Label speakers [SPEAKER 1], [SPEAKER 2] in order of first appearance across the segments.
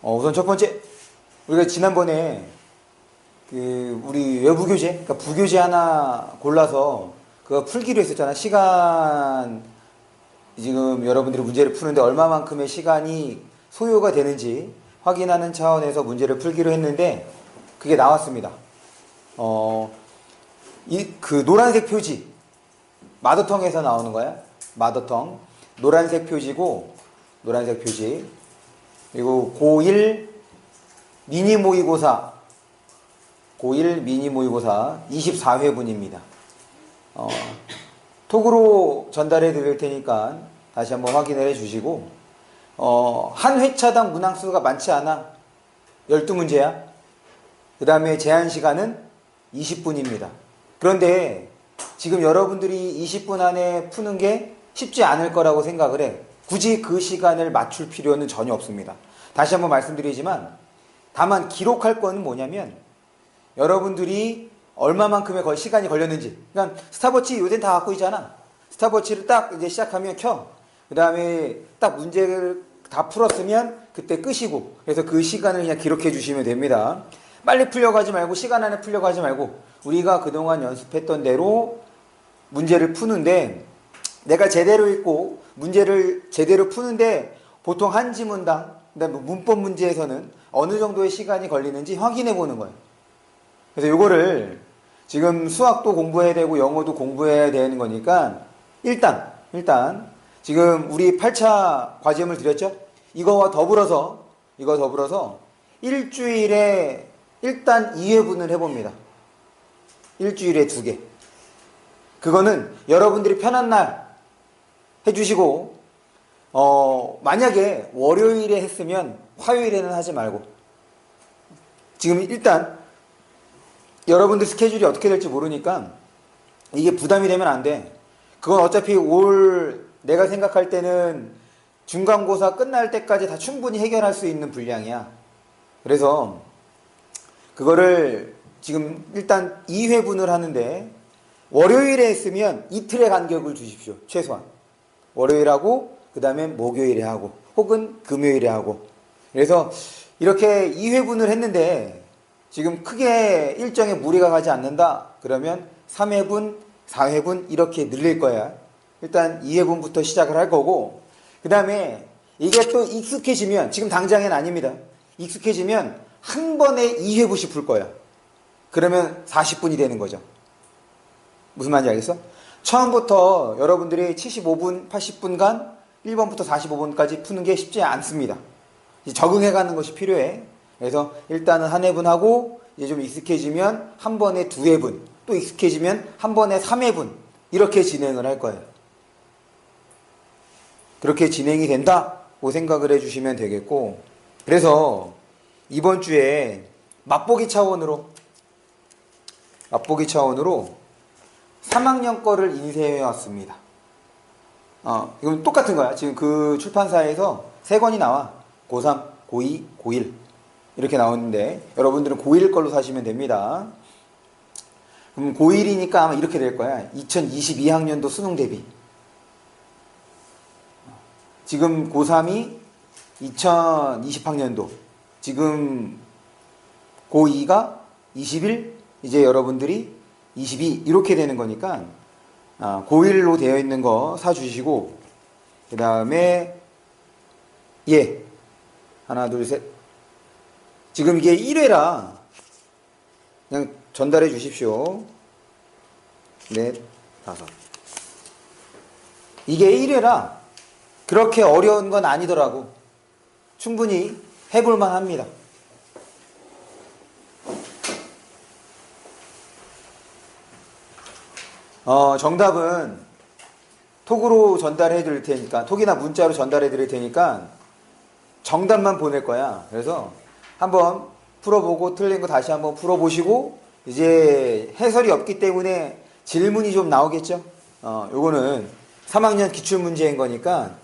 [SPEAKER 1] 우선 첫 번째, 우리가 지난번에 우리 외부 교재, 그러니까 부교재 하나 골라서 그거 풀기로 했었잖아. 시간, 지금 여러분들이 문제를 푸는데 얼마만큼의 시간이 소요가 되는지 확인하는 차원에서 문제를 풀기로 했는데 그게 나왔습니다. 그 노란색 표지, 마더텅에서 나오는 거야. 마더텅. 노란색 표지고, 노란색 표지. 그리고 고1 미니 모의고사, 고1 미니 모의고사 24회분입니다. 톡으로 전달해 드릴 테니까 다시 한번 확인을 해 주시고, 한 회차당 문항수가 많지 않아. 12문제야. 그 다음에 제한 시간은 20분입니다. 그런데 지금 여러분들이 20분 안에 푸는 게 쉽지 않을 거라고 생각을 해. 굳이 그 시간을 맞출 필요는 전혀 없습니다. 다시 한번 말씀드리지만, 다만 기록할 거는 뭐냐면 여러분들이 얼마만큼의 시간이 걸렸는지. 그러니까 스탑워치 요새는 다 갖고 있잖아. 스탑워치를 딱 이제 시작하면 켜. 그 다음에 딱 문제를 다 풀었으면 그때 끄시고, 그래서 그 시간을 그냥 기록해 주시면 됩니다. 빨리 풀려가지 말고, 시간 안에 풀려가지 말고, 우리가 그동안 연습했던 대로 문제를 푸는데, 내가 제대로 읽고 문제를 제대로 푸는데 보통 한 지문당, 그다음에 문법 문제에서는 어느 정도의 시간이 걸리는지 확인해 보는 거예요. 그래서 요거를 지금 수학도 공부해야 되고 영어도 공부해야 되는 거니까 일단 지금 우리 8차 과제물 드렸죠? 이거 더불어서 일주일에 일단 2회분을 해봅니다. 일주일에 2개. 그거는 여러분들이 편한 날 해주시고, 만약에 월요일에 했으면 화요일에는 하지 말고, 지금 일단 여러분들 스케줄이 어떻게 될지 모르니까 이게 부담이 되면 안 돼. 그건 어차피 내가 생각할 때는 중간고사 끝날 때까지 다 충분히 해결할 수 있는 분량이야. 그래서 그거를 지금 일단 2회분을 하는데, 월요일에 했으면 이틀의 간격을 주십시오. 최소한. 월요일하고 그 다음에 목요일에 하고 혹은 금요일에 하고. 그래서 이렇게 2회분을 했는데 지금 크게 일정에 무리가 가지 않는다 그러면 3회분, 4회분 이렇게 늘릴 거야. 일단 2회분부터 시작을 할 거고, 그 다음에 이게 또 익숙해지면, 지금 당장은 아닙니다. 익숙해지면 한 번에 2회분씩 풀 거야. 그러면 40분이 되는 거죠. 무슨 말인지 알겠어? 처음부터 여러분들이 75분, 80분간 1번부터 45분까지 푸는 게 쉽지 않습니다. 이제 적응해가는 것이 필요해. 그래서 일단은 한 회분 하고, 이제 좀 익숙해지면 한 번에 2회분, 또 익숙해지면 한 번에 3회분, 이렇게 진행을 할 거예요. 그렇게 진행이 된다고 생각을 해주시면 되겠고, 그래서 이번 주에 맛보기 차원으로 3학년 거를 인쇄해 왔습니다. 이건 똑같은 거야. 지금 그 출판사에서 3권이 나와. 고3, 고2, 고1 이렇게 나오는데 여러분들은 고1 걸로 사시면 됩니다. 그럼 고1이니까 아마 이렇게 될 거야. 2022학년도 수능 대비. 지금 고3이 2020학년도, 지금 고2가 21, 이제 여러분들이 22 이렇게 되는 거니까 고1로 되어 있는 거 사주시고, 그 다음에 하나 둘 셋, 지금 이게 1회라 그냥 전달해 주십시오. 넷, 다섯. 이게 1회라 그렇게 어려운 건 아니더라고. 충분히 해볼만 합니다. 정답은 톡으로 전달해 드릴 테니까, 톡이나 문자로 전달해 드릴 테니까 정답만 보낼 거야. 그래서 한번 풀어보고 틀린 거 다시 한번 풀어보시고, 이제 해설이 없기 때문에 질문이 좀 나오겠죠. 요거는 3학년 기출문제인 거니까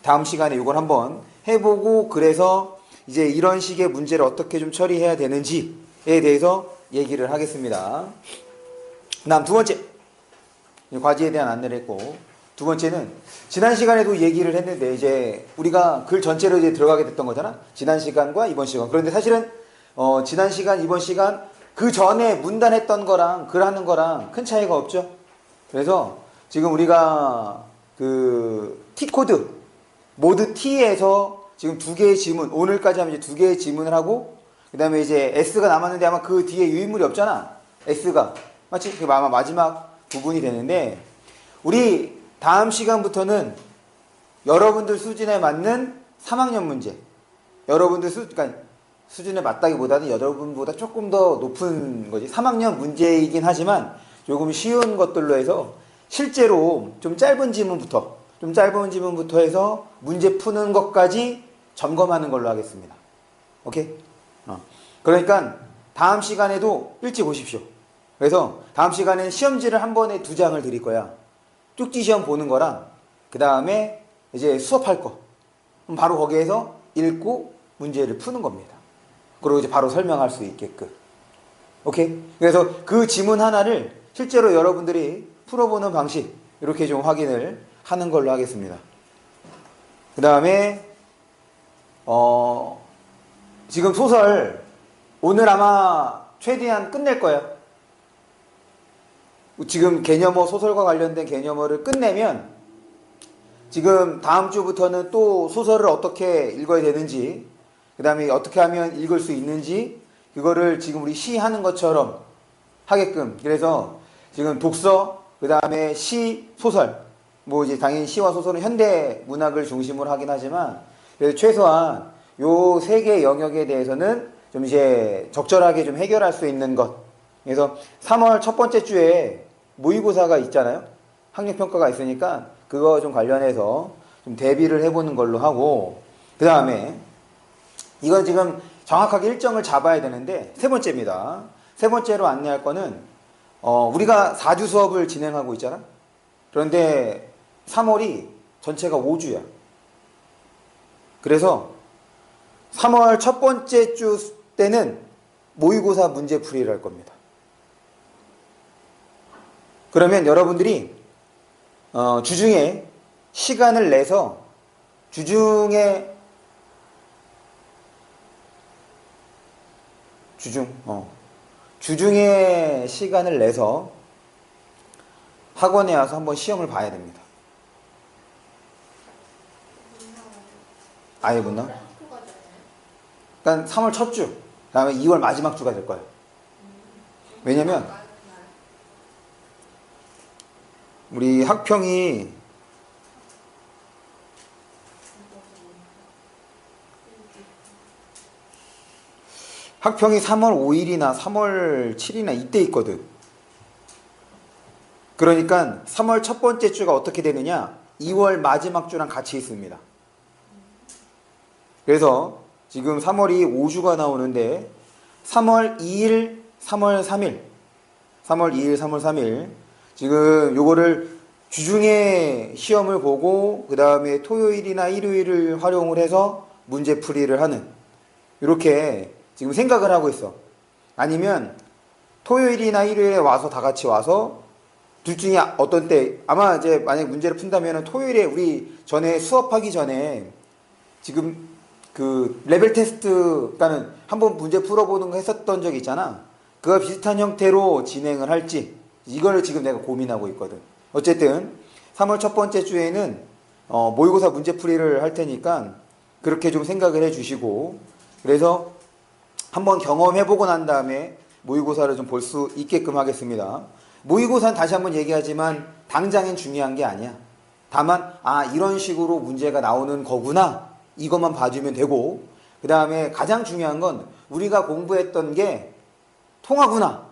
[SPEAKER 1] 다음 시간에 요걸 한번 해보고, 그래서 이제 이런 식의 문제를 어떻게 좀 처리해야 되는지에 대해서 얘기를 하겠습니다. 그 다음 두 번째, 과제에 대한 안내를 했고, 두 번째는 지난 시간에도 얘기를 했는데 이제 우리가 글 전체로 이제 들어가게 됐던 거잖아. 지난 시간과 이번 시간. 그런데 사실은 지난 시간, 이번 시간 그 전에 문단했던 거랑 글하는 거랑 큰 차이가 없죠. 그래서 지금 우리가 그 T코드 모드 T에서 지금 두 개의 지문, 오늘까지 하면 이제 두 개의 지문을 하고 그 다음에 이제 S가 남았는데 아마 그 뒤에 유인물이 없잖아. S가 마치 그 아마 마지막 부분이 되는데 우리 다음 시간부터는 여러분들 수준에 맞는 3학년 문제, 여러분들 그러니까 수준에 맞다기보다는 여러분보다 조금 더 높은 거지. 3학년 문제이긴 하지만 조금 쉬운 것들로 해서 실제로 좀 짧은 지문부터 해서 문제 푸는 것까지 점검하는 걸로 하겠습니다. 오케이? 그러니까 다음 시간에도 일찍 오십시오. 그래서 다음 시간엔 시험지를 한 번에 2장을 드릴 거야. 쪽지 시험 보는 거랑 그 다음에 이제 수업할 거. 그럼 바로 거기에서 읽고 문제를 푸는 겁니다. 그리고 이제 바로 설명할 수 있게끔. 오케이? 그래서 그 지문 하나를 실제로 여러분들이 풀어보는 방식 이렇게 좀 확인을 하는 걸로 하겠습니다. 그 다음에 지금 소설 오늘 아마 최대한 끝낼 거예요. 지금 개념어 소설과 관련된 개념어를 끝내면 지금 다음 주부터는 또 소설을 어떻게 읽어야 되는지 그 다음에 어떻게 하면 읽을 수 있는지 그거를 지금 우리 시 하는 것처럼 하게끔 그래서 지금 독서 그 다음에 시, 소설 뭐 이제 당연히 시와 소설은 현대 문학을 중심으로 하긴 하지만 그래서 최소한 요 세 개의 영역에 대해서는 좀 이제 적절하게 좀 해결할 수 있는 것. 그래서 3월 첫 번째 주에 모의고사가 있잖아요. 학력평가가 있으니까 그거 좀 관련해서 좀 대비를 해보는 걸로 하고 그 다음에 이건 지금 정확하게 일정을 잡아야 되는데 세 번째입니다. 세 번째로 안내할 거는 우리가 4주 수업을 진행하고 있잖아. 그런데 3월이 전체가 5주야. 그래서 3월 첫 번째 주 때는 모의고사 문제풀이를 할 겁니다. 그러면 여러분들이 주중에 시간을 내서 주중에 시간을 내서 학원에 와서 한번 시험을 봐야 됩니다. 아예 못 나와? 그러니까 3월 첫 주, 그 다음에 2월 마지막 주가 될 거예요. 왜냐면 우리 학평이 학평이 3월 5일이나 3월 7일이나 이때 있거든. 그러니까 3월 첫 번째 주가 어떻게 되느냐 2월 마지막 주랑 같이 있습니다. 그래서 지금 3월이 5주가 나오는데 3월 2일, 3월 3일 3월 2일, 3월 3일 지금 요거를 주중에 시험을 보고 그 다음에 토요일이나 일요일을 활용을 해서 문제풀이를 하는 이렇게 지금 생각을 하고 있어. 아니면 토요일이나 일요일에 와서 다 같이 와서 둘 중에 어떤 때 아마 이제 만약 문제를 푼다면 토요일에 우리 전에 수업하기 전에 지금 그 레벨 테스트 그러니까는 한번 문제 풀어보는 거 했었던 적 있잖아. 그거 비슷한 형태로 진행을 할지 이걸 지금 내가 고민하고 있거든. 어쨌든 3월 첫 번째 주에는 모의고사 문제풀이를 할 테니까 그렇게 좀 생각을 해주시고 그래서 한번 경험해보고 난 다음에 모의고사를 좀 볼 수 있게끔 하겠습니다. 모의고사는 다시 한번 얘기하지만 당장엔 중요한 게 아니야. 다만 이런 식으로 문제가 나오는 거구나 이것만 봐주면 되고 그 다음에 가장 중요한 건 우리가 공부했던 게 통하구나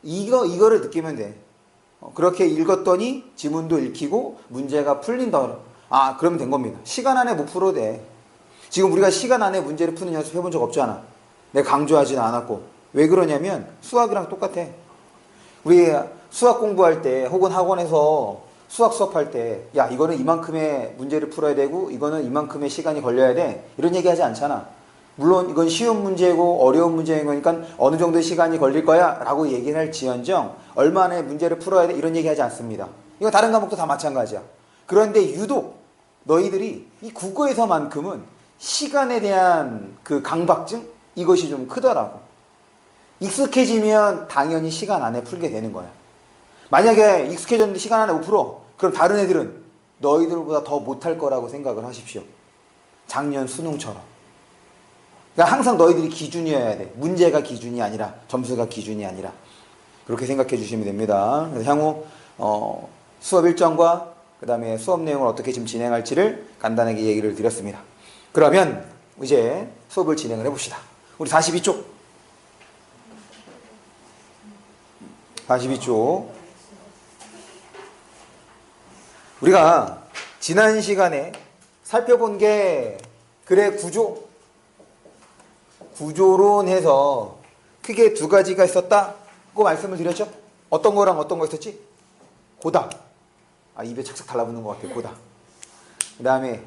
[SPEAKER 1] 이거를 느끼면 돼. 그렇게 읽었더니 지문도 읽히고 문제가 풀린다. 그러면 된 겁니다. 시간 안에 못 풀어도 돼. 지금 우리가 시간 안에 문제를 푸는 연습 해본 적 없잖아. 내가 강조하지는 않았고. 왜 그러냐면 수학이랑 똑같아. 우리 수학 공부할 때 혹은 학원에서 수학 수업할 때 야 이거는 이만큼의 문제를 풀어야 되고 이거는 이만큼의 시간이 걸려야 돼 이런 얘기 하지 않잖아. 물론 이건 쉬운 문제고 어려운 문제인 거니까 어느 정도의 시간이 걸릴 거야 라고 얘기를 할 지언정 얼마나 문제를 풀어야 돼 이런 얘기 하지 않습니다. 이거 다른 과목도 다 마찬가지야. 그런데 유독 너희들이 이 국어에서만큼은 시간에 대한 그 강박증? 이것이 좀 크더라고. 익숙해지면 당연히 시간 안에 풀게 되는 거야. 만약에 익숙해졌는데 시간 안에 못 풀어. 그럼 다른 애들은 너희들보다 더 못할 거라고 생각을 하십시오. 작년 수능처럼. 그러니까 항상 너희들이 기준이어야 돼. 문제가 기준이 아니라, 점수가 기준이 아니라. 그렇게 생각해 주시면 됩니다. 그래서 향후 수업 일정과 그 다음에 수업 내용을 어떻게 지금 진행할지를 간단하게 얘기를 드렸습니다. 그러면 이제 수업을 진행을 해봅시다. 우리 42쪽. 42쪽. 우리가 지난 시간에 살펴본 게 글의 구조론해서 크게 두 가지가 있었다고 말씀을 드렸죠? 어떤 거랑 어떤 거 있었지? 고다. 입에 착착 달라붙는 것 같아. 고다. 그 다음에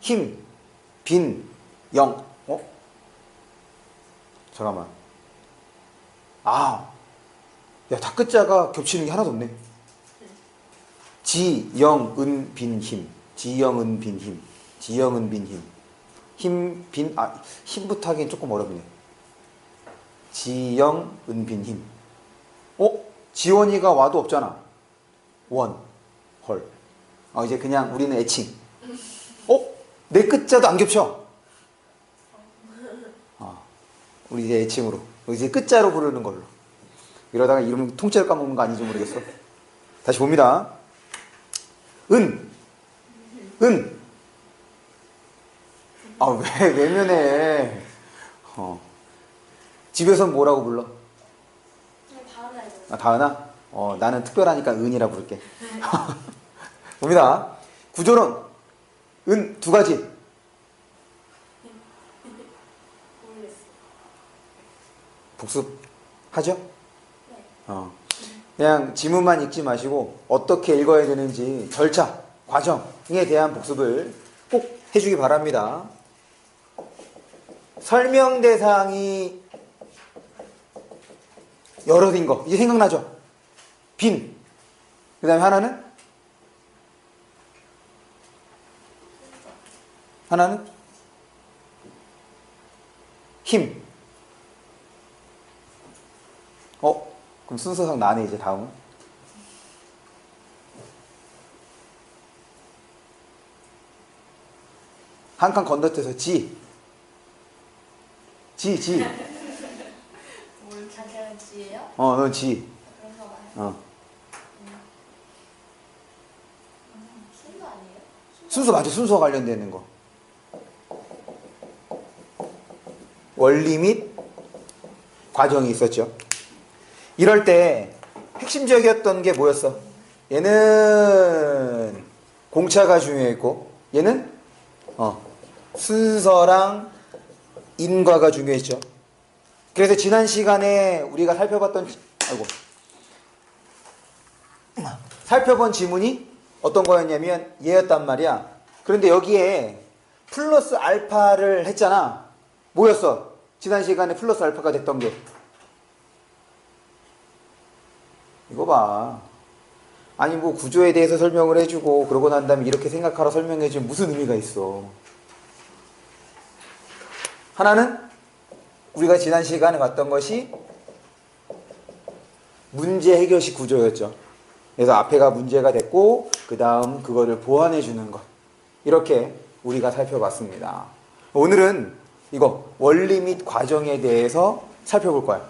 [SPEAKER 1] 힘, 빈, 영. 잠깐만. 야, 다 끝자가 겹치는 게 하나도 없네. 지, 영, 은, 빈, 힘. 지, 영, 은, 빈, 힘. 지, 영, 은, 빈, 힘. 힘, 빈, 힘부터 하기엔 조금 어렵네. 지, 영, 은, 빈, 힘. 지원이가 와도 없잖아. 원, 헐. 이제 그냥 우리는 애칭. 내 끝자도 안 겹쳐. 우리 이제 애칭으로. 이제 끝자로 부르는 걸로. 이러다가 이름 통째로 까먹는 거 아닌지 모르겠어. 다시 봅니다. 은. 왜 외면해. 집에선 뭐라고 불러? 다은아? 나는 특별하니까 은이라 부를게. 봅니다. 구조론. 은 두 가지. 복습하죠? 그냥 지문만 읽지 마시고 어떻게 읽어야 되는지 절차, 과정에 대한 복습을 꼭 해주기 바랍니다. 설명 대상이 여럿인 거 이제 생각나죠? 빈. 그 다음에 하나는 힘. 그럼 순서상 나네. 이제 다음 한 칸 건너뛰어서 지.
[SPEAKER 2] 뭘 자세한 지예요?
[SPEAKER 1] 넌 지.
[SPEAKER 2] 그런가 봐요. 순서 아니에요?
[SPEAKER 1] 순서 맞아. 순서 관련되는 거. 원리 및 과정이 있었죠. 이럴 때 핵심적이었던 게 뭐였어? 얘는 공차가 중요했고 얘는 순서랑 인과가 중요했죠. 그래서 지난 시간에 우리가 살펴본 지문이 어떤 거였냐면 얘였단 말이야. 그런데 여기에 플러스 알파를 했잖아. 뭐였어? 지난 시간에 플러스 알파가 됐던 게 이거 봐. 구조에 대해서 설명을 해주고 그러고 난 다음에 이렇게 생각하라 설명해주면 무슨 의미가 있어. 하나는 우리가 지난 시간에 봤던 것이 문제 해결식 구조였죠. 그래서 앞에가 문제가 됐고 그 다음 그거를 보완해 주는 것. 이렇게 우리가 살펴봤습니다. 오늘은 이거 원리 및 과정에 대해서 살펴볼 거야.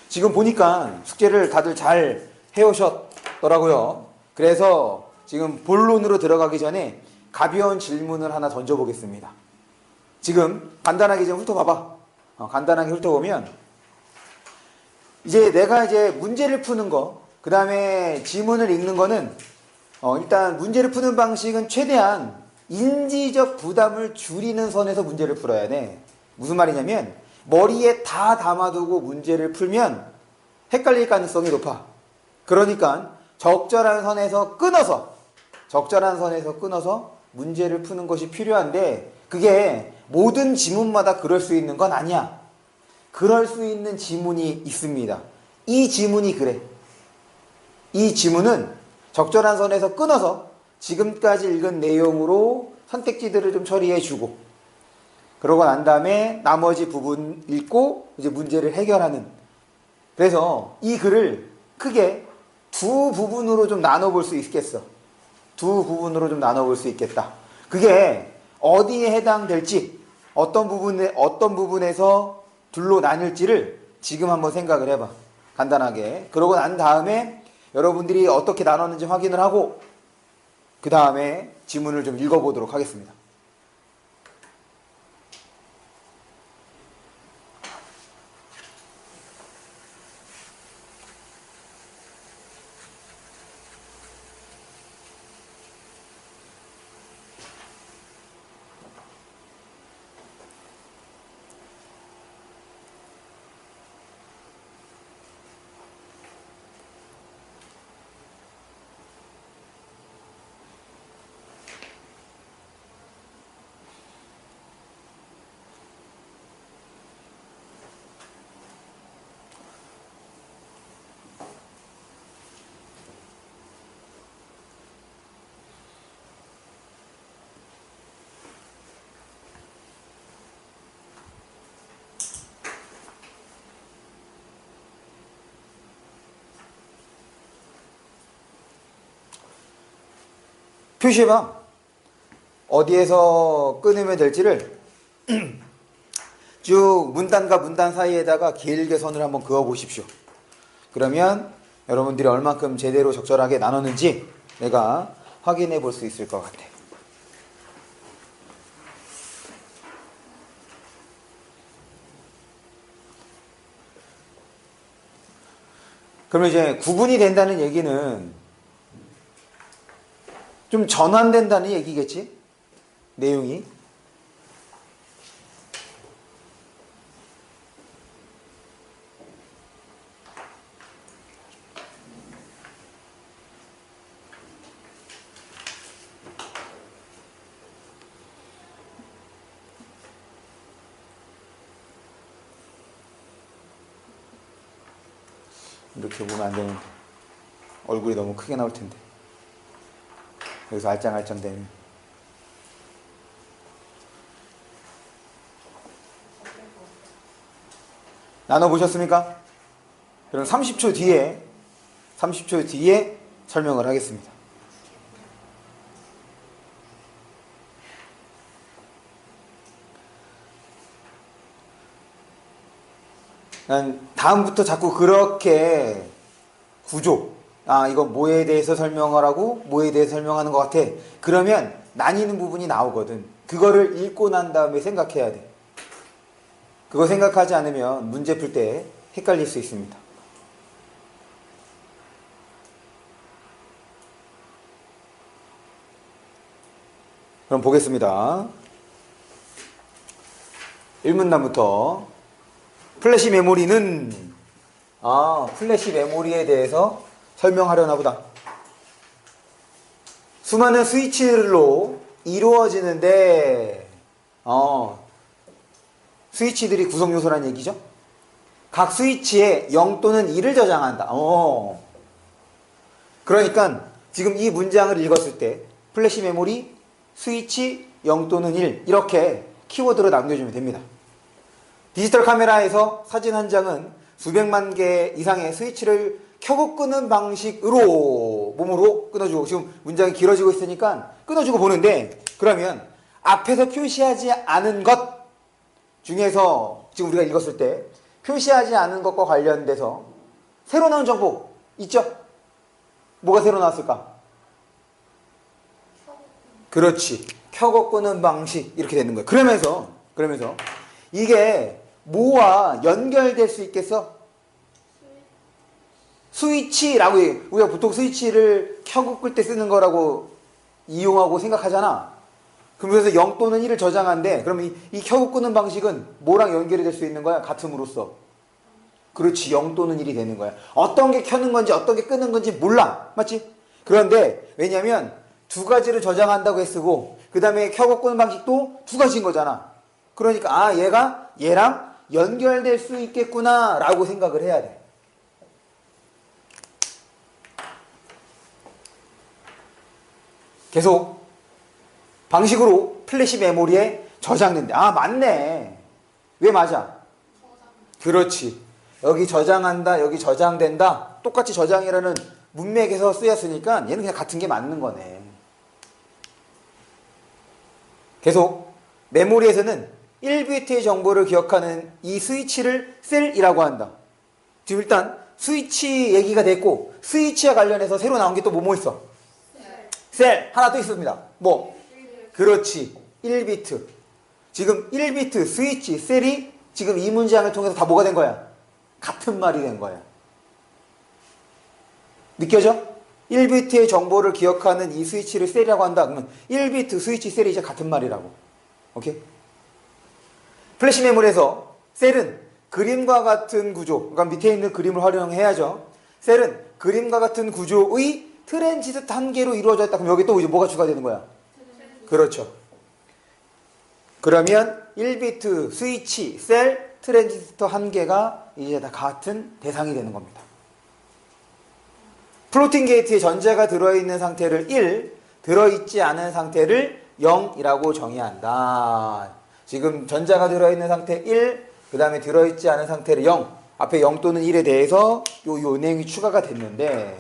[SPEAKER 1] 지금 보니까 숙제를 다들 잘 해오셨더라고요. 그래서 지금 본론으로 들어가기 전에 가벼운 질문을 하나 던져보겠습니다. 지금 간단하게 좀 훑어봐봐. 간단하게 훑어보면 이제 내가 문제를 푸는 거, 그 다음에 지문을 읽는 거는 일단 문제를 푸는 방식은 최대한 인지적 부담을 줄이는 선에서 문제를 풀어야 돼. 무슨 말이냐면 머리에 다 담아두고 문제를 풀면 헷갈릴 가능성이 높아. 그러니까 적절한 선에서 끊어서 문제를 푸는 것이 필요한데 그게 모든 지문마다 그럴 수 있는 건 아니야. 그럴 수 있는 지문이 있습니다. 이 지문이 그래. 이 지문은 적절한 선에서 끊어서 지금까지 읽은 내용으로 선택지들을 좀 처리해주고, 그러고 난 다음에 나머지 부분 읽고 이제 문제를 해결하는. 그래서 이 글을 크게 두 부분으로 좀 나눠볼 수 있겠어. 두 부분으로 좀 나눠볼 수 있겠다. 그게 어디에 해당될지, 어떤 부분에서 둘로 나뉠지를 지금 한번 생각을 해봐. 간단하게. 그러고 난 다음에 여러분들이 어떻게 나눴는지 확인을 하고, 그 다음에 지문을 좀 읽어보도록 하겠습니다. 표시해봐. 어디에서 끊으면 될지를 쭉 문단과 문단 사이에다가 길게 선을 한번 그어 보십시오. 그러면 여러분들이 얼만큼 제대로 적절하게 나눴는지 내가 확인해 볼 수 있을 것 같아. 그러면 이제 구분이 된다는 얘기는 좀 전환된다는 얘기겠지? 내용이. 이렇게 보면 안 되는데. 얼굴이 너무 크게 나올 텐데. 여기서 알짱알짱 되면. 나눠보셨습니까? 그럼 30초 뒤에 설명을 하겠습니다. 난 다음부터 자꾸 그렇게 구조, 이건 뭐에 대해서 설명을 하고 뭐에 대해서 설명하는 것 같아. 그러면 나뉘는 부분이 나오거든. 그거를 읽고 난 다음에 생각해야 돼. 그거 생각하지 않으면 문제 풀 때 헷갈릴 수 있습니다. 그럼 보겠습니다. 1문단부터 플래시 메모리는 플래시 메모리에 대해서 설명하려나 보다. 수많은 스위치로 이루어지는데 스위치들이 구성 요소란 얘기죠. 각 스위치에 0 또는 1을 저장한다. 그러니까 지금 이 문장을 읽었을 때 플래시 메모리, 스위치, 0 또는 1 이렇게 키워드로 남겨주면 됩니다. 디지털 카메라에서 사진 한 장은 수백만 개 이상의 스위치를 켜고 끄는 방식으로 몸으로 끊어주고, 지금 문장이 길어지고 있으니까 끊어주고 보는데, 그러면 앞에서 표시하지 않은 것 중에서 지금 우리가 읽었을 때 표시하지 않은 것과 관련돼서 새로 나온 정보 있죠? 뭐가 새로 나왔을까? 그렇지. 켜고 끄는 방식 이렇게 되는 거예요. 그러면서 이게 뭐와 연결될 수 있겠어? 스위치라고 우리가 보통 스위치를 켜고 끌 때 쓰는 거라고 이용하고 생각하잖아. 그러면서 0 또는 1을 저장한대. 그러면 이 켜고 끄는 방식은 뭐랑 연결이 될 수 있는 거야? 같음으로써. 그렇지. 0 또는 1이 되는 거야. 어떤 게 켜는 건지 어떤 게 끄는 건지 몰라. 맞지? 그런데 왜냐면 두 가지를 저장한다고 했고 그 다음에 켜고 끄는 방식도 두 가지인 거잖아. 그러니까 얘가 얘랑 연결될 수 있겠구나 라고 생각을 해야 돼. 계속 방식으로 플래시 메모리에 저장된대. 아, 맞네. 왜 맞아? 그렇지. 여기 저장한다, 여기 저장된다. 똑같이 저장이라는 문맥에서 쓰였으니까 얘는 그냥 같은 게 맞는 거네. 계속 메모리에서는 1비트의 정보를 기억하는 이 스위치를 셀이라고 한다. 지금 일단 스위치 얘기가 됐고, 스위치와 관련해서 새로 나온 게 또 뭐 있어? 셀 하나 또 있습니다. 뭐? 그렇지. 1비트. 지금 1비트 스위치 셀이 지금 이 문장을 통해서 다 뭐가 된 거야? 같은 말이 된 거야. 느껴져? 1비트의 정보를 기억하는 이 스위치를 셀이라고 한다. 그러면 1비트 스위치 셀이 이제 같은 말이라고. 오케이? 플래시 메모리에서 셀은 그림과 같은 구조, 그러니까 밑에 있는 그림을 활용해야죠. 셀은 그림과 같은 구조의 트랜지스터 한 개로 이루어져 있다. 그럼 여기 또 이제 뭐가 추가되는 거야? 그렇죠. 그러면 1비트 스위치 셀 트랜지스터 한 개가 이제 다 같은 대상이 되는 겁니다. 플로팅 게이트에 전자가 들어있는 상태를 1, 들어있지 않은 상태를 0이라고 정의한다. 지금 전자가 들어있는 상태 1, 그 다음에 들어있지 않은 상태를 0, 앞에 0 또는 1에 대해서 요 내용이 추가가 됐는데,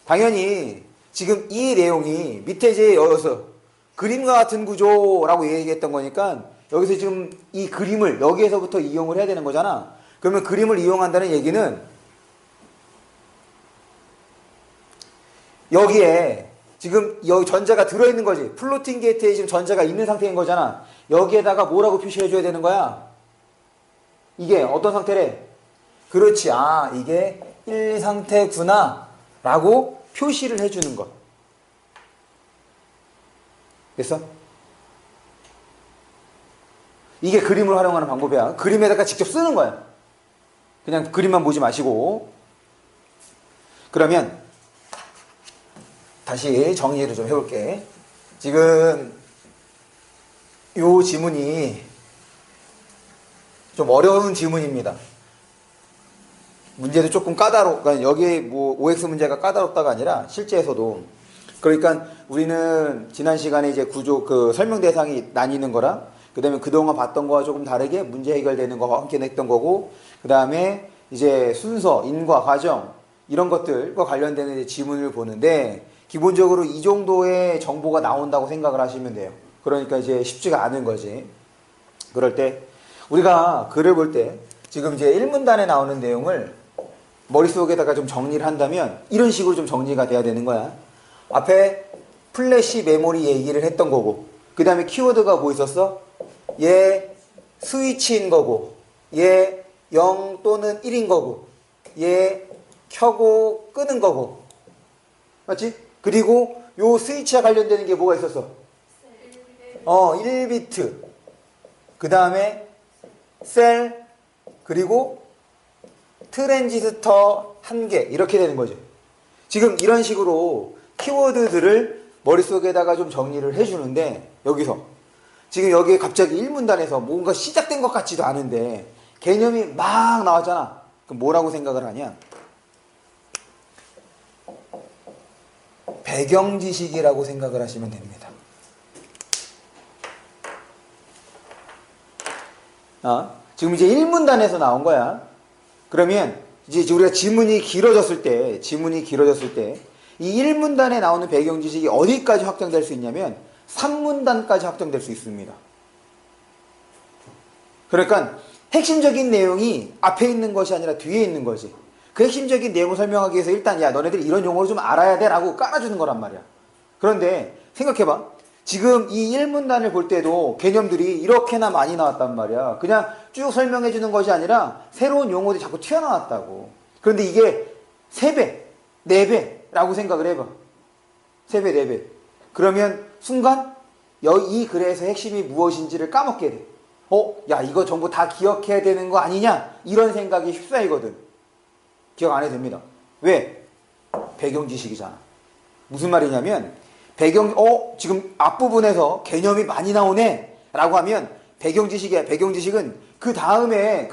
[SPEAKER 1] 당연히 지금 이 내용이 밑에 이제 여기서 그림과 같은 구조라고 얘기했던 거니까 여기서 지금 이 그림을 여기에서부터 이용을 해야 되는 거잖아. 그러면 그림을 이용한다는 얘기는 여기에 지금 여기 전자가 들어있는 거지. 플로팅 게이트에 지금 전자가 있는 상태인 거잖아. 여기에다가 뭐라고 표시해 줘야 되는 거야? 이게 어떤 상태래? 그렇지. 아, 이게 1 상태구나 라고 표시를 해주는 것. 됐어? 이게 그림을 활용하는 방법이야. 그림에다가 직접 쓰는 거야. 그냥 그림만 보지 마시고. 그러면 다시 정리를 좀 해볼게. 지금 요 지문이 좀 어려운 지문입니다. 문제도 조금 그러니까 여기에 뭐 OX 문제가 까다롭다가 아니라 실제에서도. 그러니까 우리는 지난 시간에 이제 구조 그 설명 대상이 나뉘는 거랑, 그 다음에 그동안 봤던 거와 조금 다르게 문제 해결되는 거와 함께 냈던 거고, 그 다음에 이제 순서, 인과, 과정 이런 것들과 관련되는 이제 지문을 보는데, 기본적으로 이 정도의 정보가 나온다고 생각을 하시면 돼요. 그러니까 이제 쉽지가 않은 거지. 그럴 때 우리가 글을 볼 때 지금 이제 1문단에 나오는 내용을 머릿속에다가 좀 정리를 한다면 이런 식으로 좀 정리가 돼야 되는 거야. 앞에 플래시 메모리 얘기를 했던 거고, 그 다음에 키워드가 뭐 있었어? 얘 스위치인 거고, 얘 0 또는 1인 거고, 얘 켜고 끄는 거고, 맞지? 그리고 요 스위치와 관련되는 게 뭐가 있었어? 1비트. 그 다음에 셀, 그리고 트랜지스터 한 개, 이렇게 되는 거죠. 지금 이런 식으로 키워드들을 머릿속에다가 좀 정리를 해주는데, 여기서 지금 여기에 갑자기 1문단에서 뭔가 시작된 것 같지도 않은데 개념이 막 나왔잖아. 그럼 뭐라고 생각을 하냐? 배경 지식이라고 생각을 하시면 됩니다. 지금 이제 1문단에서 나온 거야. 그러면 이제 우리가 지문이 길어졌을 때, 이 1문단에 나오는 배경 지식이 어디까지 확장될 수 있냐면 3문단까지 확장될 수 있습니다. 그러니까 핵심적인 내용이 앞에 있는 것이 아니라 뒤에 있는 거지. 그 핵심적인 내용을 설명하기 위해서 일단 야, 너네들이 이런 용어를 좀 알아야 돼 라고 깔아주는 거란 말이야. 그런데 생각해봐. 지금 이 1문단을 볼 때도 개념들이 이렇게나 많이 나왔단 말이야. 그냥 쭉 설명해 주는 것이 아니라 새로운 용어들이 자꾸 튀어나왔다고. 그런데 이게 3배, 4배라고 생각을 해봐. 3배, 4배. 그러면 순간 이 글에서 핵심이 무엇인지를 까먹게 돼. 야, 이거 전부 다 기억해야 되는 거 아니냐? 이런 생각이 휩싸이거든. 기억 안 해도 됩니다. 왜? 배경 지식이잖아. 무슨 말이냐면 지금 앞부분에서 개념이 많이 나오네 라고 하면 배경 지식이야. 배경 지식은 그 다음에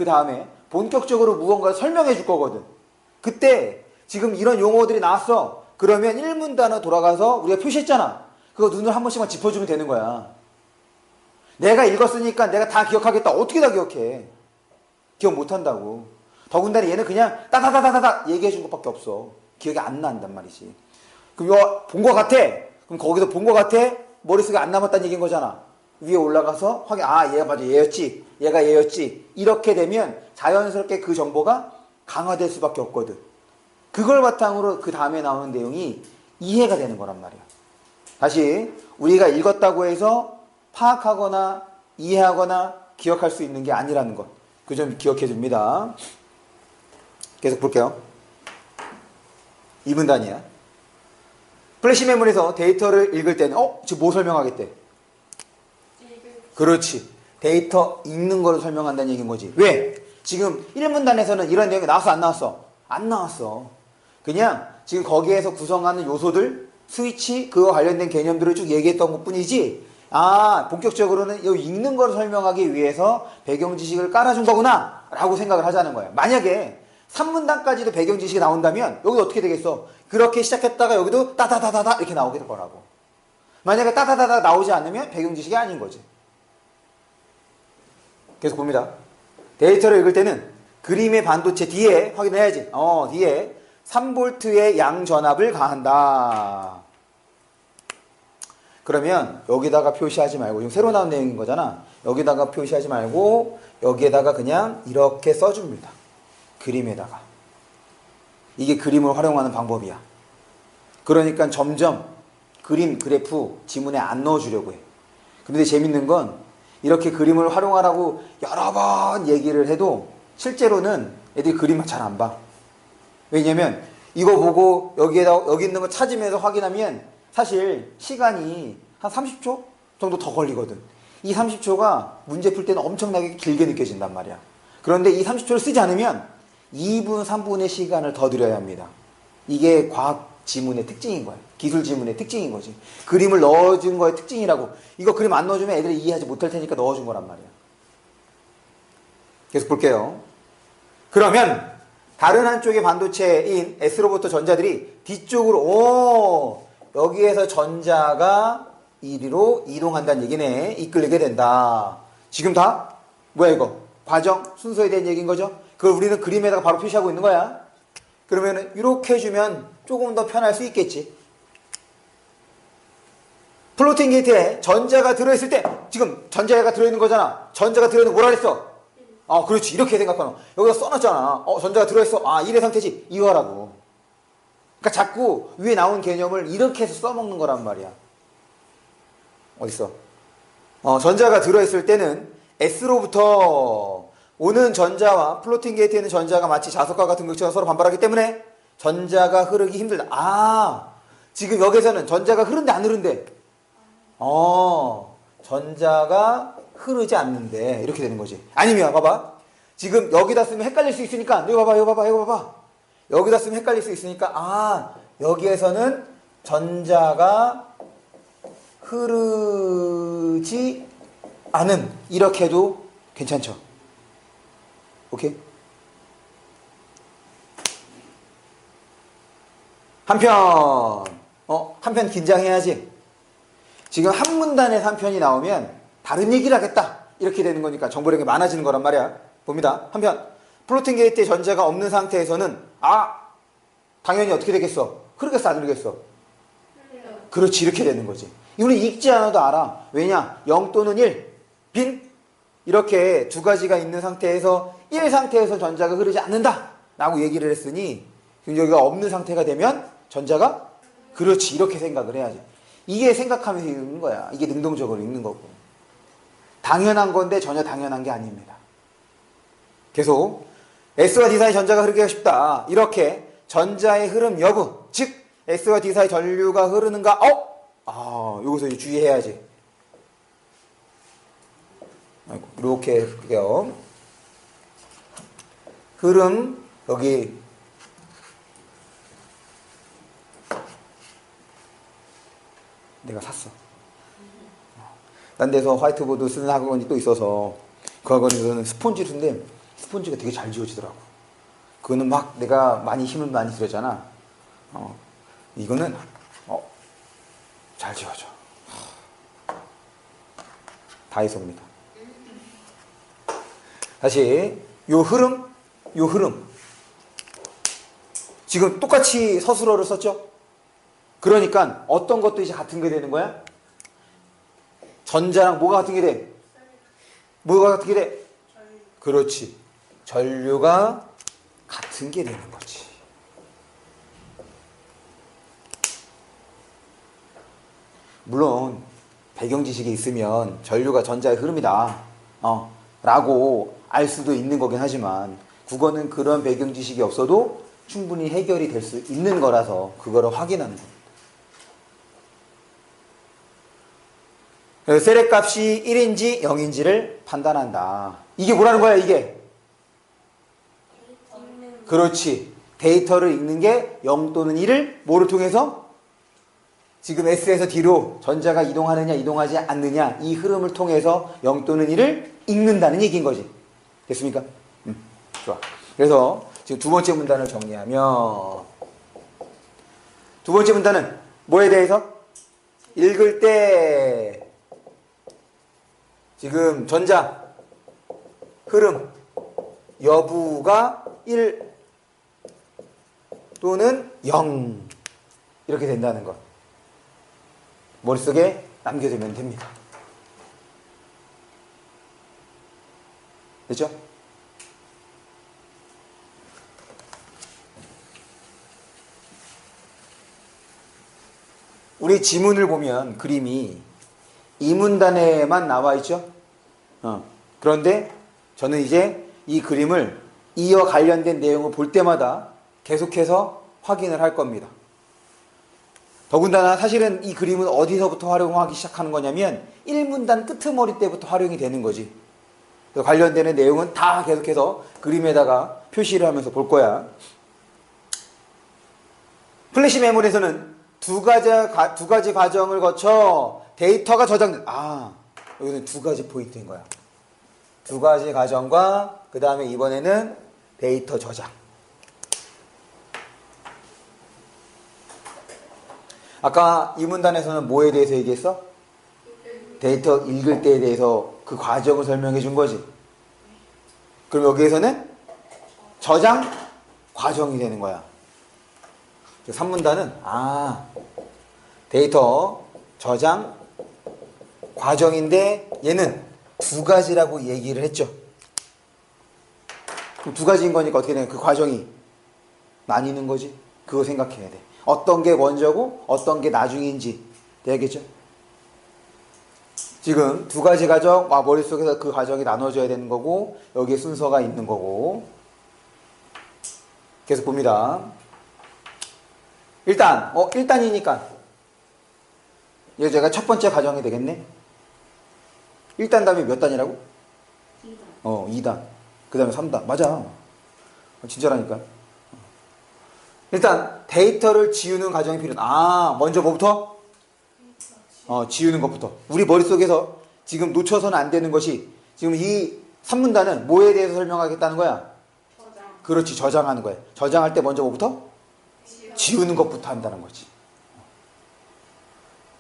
[SPEAKER 1] 본격적으로 무언가를 설명해 줄 거거든. 그때 지금 이런 용어들이 나왔어. 그러면 1문단으로 돌아가서 우리가 표시했잖아. 그거 눈을 한 번씩만 짚어주면 되는 거야. 내가 읽었으니까 내가 다 기억하겠다. 어떻게 다 기억해? 기억 못한다고. 더군다나 얘는 그냥 따다다다다다 얘기해 준 것밖에 없어. 기억이 안 난단 말이지. 그럼 이거 본 것 같아? 그럼 거기서 본 것 같아? 머릿속에 안 남았다는 얘기인 거잖아. 위에 올라가서 확인, 아, 얘가 맞아, 얘였지. 얘가 얘였지. 이렇게 되면 자연스럽게 그 정보가 강화될 수밖에 없거든. 그걸 바탕으로 그 다음에 나오는 내용이 이해가 되는 거란 말이야. 다시 우리가 읽었다고 해서 파악하거나 이해하거나 기억할 수 있는 게 아니라는 것. 그 점 기억해 줍니다. 계속 볼게요. 2분 단위야. 플래시 메모리에서 데이터를 읽을 때는 지금 뭐 설명하겠대? 그렇지. 데이터 읽는 거를 설명한다는 얘기인 거지. 왜? 지금 1분 단에서는 이런 내용이 나왔어 안 나왔어? 안 나왔어. 그냥 지금 거기에서 구성하는 요소들, 스위치, 그거 관련된 개념들을 쭉 얘기했던 것 뿐이지, 아, 본격적으로는 이 읽는 걸 설명하기 위해서 배경 지식을 깔아준 거구나 라고 생각을 하자는 거예요. 만약에 3문단까지도 배경 지식이 나온다면 여기도 어떻게 되겠어? 그렇게 시작했다가 여기도 따다다다다 이렇게 나오게 될 거라고. 만약에 따다다다 나오지 않으면 배경 지식이 아닌 거지. 계속 봅니다. 데이터를 읽을 때는 그림의 반도체 뒤에 확인해야지. 뒤에 3V의 양전압을 가한다. 그러면 여기다가 표시하지 말고, 지금 새로 나온 내용인 거잖아. 여기다가 표시하지 말고 여기에다가 그냥 이렇게 써줍니다. 그림에다가. 이게 그림을 활용하는 방법이야. 그러니까 점점 그림, 그래프 지문에 안 넣어주려고 해. 근데 재밌는 건 이렇게 그림을 활용하라고 여러 번 얘기를 해도 실제로는 애들이 그림을 잘 안 봐. 왜냐면 이거 보고 여기 있는 거 찾으면서 확인하면 사실 시간이 한 30초 정도 더 걸리거든. 이 30초가 문제 풀 때는 엄청나게 길게 느껴진단 말이야. 그런데 이 30초를 쓰지 않으면 2분, 3분의 시간을 더 들여야 합니다. 이게 과학 지문의 특징인 거야. 기술 지문의 특징인 거지. 그림을 넣어준 거의 특징이라고. 이거 그림 안 넣어주면 애들이 이해하지 못할 테니까 넣어준 거란 말이야. 계속 볼게요. 그러면 다른 한쪽의 반도체인 S로부터 전자들이 뒤쪽으로 여기에서 전자가 이리로 이동한다는 얘기네. 이끌리게 된다. 지금 다 뭐야 이거? 과정, 순서에 대한 얘기인 거죠? 그걸 우리는 그림에다가 바로 표시하고 있는 거야. 그러면 이렇게 해주면 조금 더 편할 수 있겠지. 플로팅 게이트에 전자가 들어있을 때 지금 전자가 들어있는 거잖아. 전자가 들어있는 뭐라 그랬어? 그렇지. 이렇게 생각하노. 여기다 써놨잖아. 전자가 들어있어. 이래 상태지. 이거라고. 그러니까 자꾸 위에 나온 개념을 이렇게 해서 써먹는 거란 말이야. 어딨어? 전자가 들어있을 때는 S로부터 오는 전자와 플로팅 게이트에 있는 전자가 마치 자석과 같은 극체가 서로 반발하기 때문에 전자가 흐르기 힘들다. 지금 여기서는 전자가 흐른데 안 흐른데? 전자가 흐르지 않는데 이렇게 되는 거지. 아니면 봐봐. 지금 여기다 쓰면 헷갈릴 수 있으니까 이거 봐봐. 여기다 쓰면 헷갈릴 수 있으니까 여기에서는 전자가 흐르지 않은 이렇게 해도 괜찮죠. 오케이? 한편 긴장해야지. 지금 한 문단에서 한 편이 나오면 다른 얘기를 하겠다 이렇게 되는 거니까 정보량이 많아지는 거란 말이야. 봅니다. 한편 플로팅 게이트에 전자가 없는 상태에서는 당연히 어떻게 되겠어? 흐르겠어 안 흐르겠어? 그렇지. 이렇게 되는 거지. 이거는 읽지 않아도 알아. 왜냐? 0 또는 1 빈 이렇게 두 가지가 있는 상태에서 1 상태에서 전자가 흐르지 않는다 라고 얘기를 했으니 여기가 없는 상태가 되면 전자가 그렇지. 이렇게 생각을 해야지. 이게 생각하면서 읽는 거야. 이게 능동적으로 읽는 거고. 당연한 건데 전혀 당연한 게 아닙니다. 계속 S와 D 사이 전자가 흐르기가 쉽다. 이렇게 전자의 흐름 여부, 즉 S와 D 사이 전류가 흐르는가? 여기서 이제 주의해야지. 이렇게 해볼게요. 흐름 여기 내가 샀어. 딴 데서 화이트보드 쓰는 학원이 또 있어서 그 학원에서는 스폰지를 쓰는데 스폰지가 되게 잘 지워지더라고. 그거는 막 내가 많이 힘을 많이 들였잖아. 이거는 잘 지워져. 다 해석입니다. 다시 요 흐름. 지금 똑같이 서술어를 썼죠? 그러니까 어떤 것도 이제 같은 게 되는 거야? 전자랑 뭐가 같은 게 돼? 뭐가 같은 게 돼? 그렇지. 전류가 같은 게 되는 거지. 물론 배경 지식이 있으면 전류가 전자의 흐름이다 라고 알 수도 있는 거긴 하지만 국어는 그런 배경 지식이 없어도 충분히 해결이 될 수 있는 거라서 그거를 확인하는 겁니다. 그래서 셀의 값이 1인지 0인지를 판단한다. 이게 뭐라는 거야 이게? 그렇지. 데이터를 읽는 게 0 또는 1을 뭐를 통해서? 지금 S에서 D로 전자가 이동하느냐 이동하지 않느냐 이 흐름을 통해서 0 또는 1을 읽는다는 얘기인 거지. 됐습니까? 좋아. 그래서 지금 두 번째 문단을 정리하면 두 번째 문단은 뭐에 대해서? 읽을 때 지금 전자 흐름 여부가 1 또는 0 이렇게 된다는 것 머릿속에 남겨두면 됩니다. 됐죠? 우리 지문을 보면 그림이 이 문단에만 나와 있죠? 그런데 저는 이제 이 그림을 이어 관련된 내용을 볼 때마다 계속해서 확인을 할 겁니다. 더군다나 사실은 이 그림은 어디서부터 활용하기 시작하는 거냐면 1문단 끄트머리 때부터 활용이 되는 거지. 그래서 관련되는 내용은 다 계속해서 그림에다가 표시를 하면서 볼 거야. 플래시 메모리에서는 두 가지 과정을 거쳐 데이터가 저장된 여기는 두 가지 포인트인 거야. 두 가지 과정과 그 다음에 이번에는 데이터 저장. 아까 이 문단에서는 뭐에 대해서 얘기했어? 데이터 읽을 때에 대해서 그 과정을 설명해 준 거지. 그럼 여기에서는 저장 과정이 되는 거야. 3문단은 데이터 저장 과정인데 얘는 두 가지라고 얘기를 했죠. 그럼 두 가지인 거니까 어떻게 되냐? 그 과정이 나뉘는 거지. 그거 생각해야 돼. 어떤 게 먼저고 어떤 게 나중인지 되겠죠? 지금 두 가지 과정 머릿속에서 그 과정이 나눠져야 되는 거고 여기에 순서가 있는 거고 계속 봅니다. 일단이니까 이거 제가 첫 번째 과정이 되겠네. 1단 다음에 몇 단이라고? 2단. 2단. 그 다음에 3단. 맞아. 진짜라니까. 일단 데이터를 지우는 과정이 필요한. 먼저 뭐부터? 지우는 것부터. 우리 머릿속에서 지금 놓쳐서는 안 되는 것이 지금 이 3문단은 뭐에 대해서 설명하겠다는 거야?
[SPEAKER 2] 저장.
[SPEAKER 1] 그렇지. 저장하는 거야. 저장할 때 먼저 뭐부터? 지우는 것부터 한다는 거지.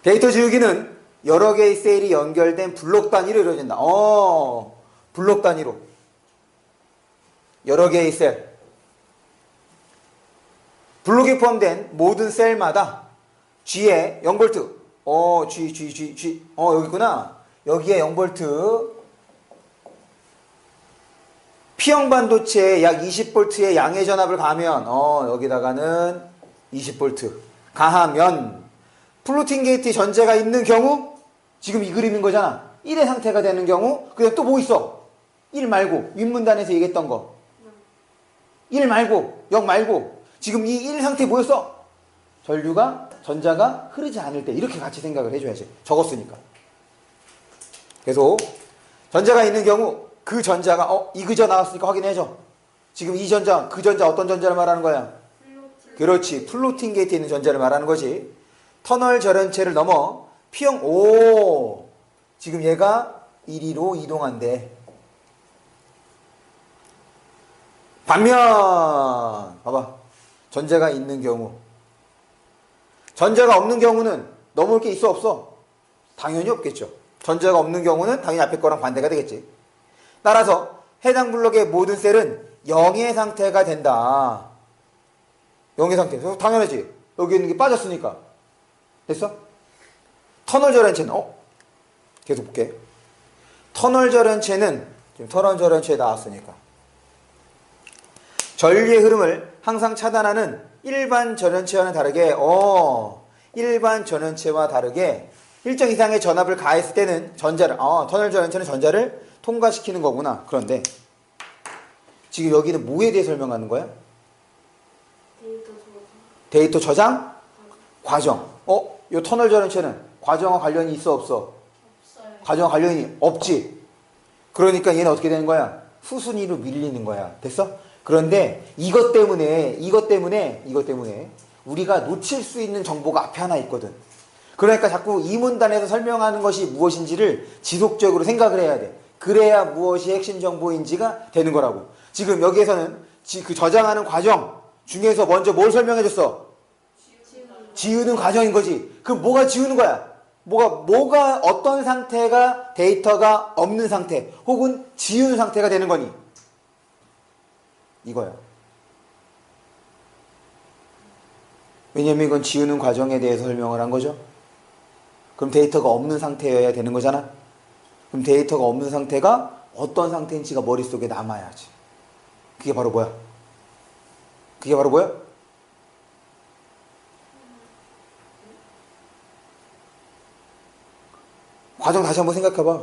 [SPEAKER 1] 데이터 지우기는 여러 개의 셀이 연결된 블록 단위로 이루어진다. 블록 단위로. 여러 개의 셀. 블록에 포함된 모든 셀마다 G에 0V. G. 여기 있구나. 여기에 0V. P형 반도체에 약 20V의 양의 전압을 가하면, 여기다가는 20V. 가하면, 플로팅 게이트 전제가 있는 경우, 지금 이 그림인 거잖아. 1의 상태가 되는 경우, 그냥 또 뭐 있어? 1 말고, 윗문단에서 얘기했던 거. 1 말고, 0 말고, 지금 이 1 상태 뭐였어? 전자가 흐르지 않을 때, 이렇게 같이 생각을 해줘야지. 적었으니까. 계속, 전자가 있는 경우, 그 전자가, 이 그저 나왔으니까 확인해줘. 지금 이 전자, 그 전자 어떤 전자를 말하는 거야? 그렇지. 플로팅 게이트에 있는 전자를 말하는 거지. 터널 절연체를 넘어 P형, 지금 얘가 1위로 이동한대. 반면, 봐봐. 전자가 있는 경우. 전자가 없는 경우는 넘을 게 있어, 없어? 당연히 없겠죠. 전자가 없는 경우는 당연히 앞에 거랑 반대가 되겠지. 따라서 해당 블록의 모든 셀은 0의 상태가 된다. 0의 상태. 그래서 당연하지. 여기 있는 게 빠졌으니까. 됐어? 터널 절연체는 계속 볼게. 터널 절연체는 지금 터널 절연체에 나왔으니까 전류의 흐름을 항상 차단하는 일반 절연체와는 다르게 일반 절연체와 다르게 일정 이상의 전압을 가했을 때는 전자를 터널 절연체는 전자를 통과시키는 거구나. 그런데 지금 여기는 뭐에 대해 설명하는 거야? 데이터 저장 과정. 이 터널 절연체는 과정과 관련이 있어 없어?
[SPEAKER 2] 없어요.
[SPEAKER 1] 과정과 관련이 없지. 그러니까 얘는 어떻게 되는 거야? 후순위로 밀리는 거야. 됐어? 그런데 이것 때문에 우리가 놓칠 수 있는 정보가 앞에 하나 있거든. 그러니까 자꾸 이 문단에서 설명하는 것이 무엇인지를 지속적으로 생각을 해야 돼. 그래야 무엇이 핵심 정보인지가 되는 거라고. 지금 여기에서는 그 저장하는 과정 중에서 먼저 뭘 설명해 줬어? 지우는 과정인 거지. 그럼 뭐가 지우는 거야? 뭐가 어떤 상태가 데이터가 없는 상태 혹은 지운 상태가 되는 거니? 이거야. 왜냐면 이건 지우는 과정에 대해서 설명을 한 거죠. 그럼 데이터가 없는 상태여야 되는 거잖아. 그럼 데이터가 없는 상태가 어떤 상태인지가 머릿속에 남아야지. 그게 바로 뭐야? 과정 다시 한번 생각해봐.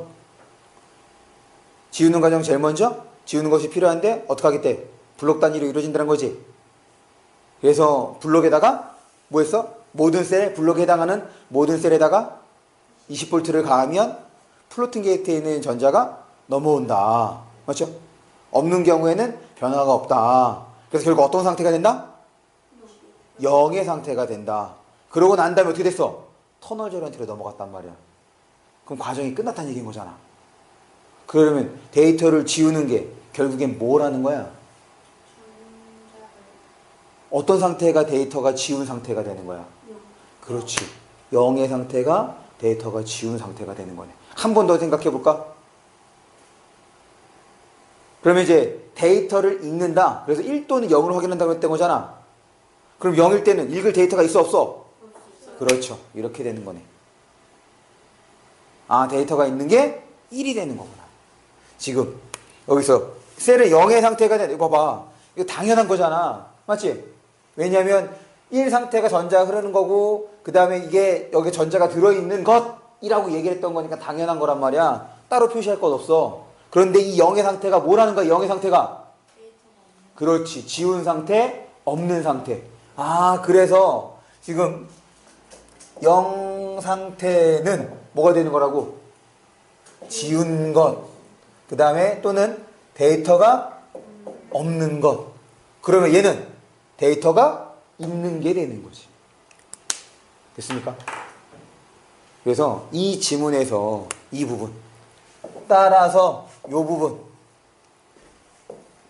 [SPEAKER 1] 지우는 과정 제일 먼저 지우는 것이 필요한데 어떻게 하겠대? 블록 단위로 이루어진다는 거지. 그래서 블록에다가 뭐 했어? 블록에 해당하는 모든 셀에다가 20V를 가하면 플로팅 게이트에 있는 전자가 넘어온다. 맞죠? 없는 경우에는 변화가 없다. 그래서 결국 어떤 상태가 된다? 0의 상태가 된다. 그러고 난 다음에 어떻게 됐어? 터널 절연체로 넘어갔단 말이야. 그럼 과정이 끝났다는 얘기인 거잖아. 그러면 데이터를 지우는 게 결국엔 뭘 하는 거야? 어떤 상태가 데이터가 지운 상태가 되는 거야? 그렇지. 0의 상태가 데이터가 지운 상태가 되는 거네. 한 번 더 생각해 볼까? 그러면 이제 데이터를 읽는다. 그래서 1 또는 0으로 확인한다고 했던 거잖아. 그럼 0일 때는 읽을 데이터가 있어 없어? 그렇죠. 이렇게 되는 거네. 데이터가 있는 게 1이 되는 거구나. 지금 여기서 셀의 0의 상태가 되는 이거 봐봐. 이거 당연한 거잖아. 맞지? 왜냐하면 1 상태가 전자가 흐르는 거고 그 다음에 이게 여기 전자가 들어있는 것이라고 얘기를 했던 거니까 당연한 거란 말이야. 따로 표시할 것 없어. 그런데 이 0의 상태가 뭐라는 거야? 0의 상태가? 그렇지. 지운 상태, 없는 상태. 그래서 지금 0 상태는 뭐가 되는 거라고? 지운 것. 그 다음에 또는 데이터가 없는 것. 그러면 얘는 데이터가 있는 게 되는 거지. 됐습니까? 그래서 이 지문에서 이 부분 따라서 이 부분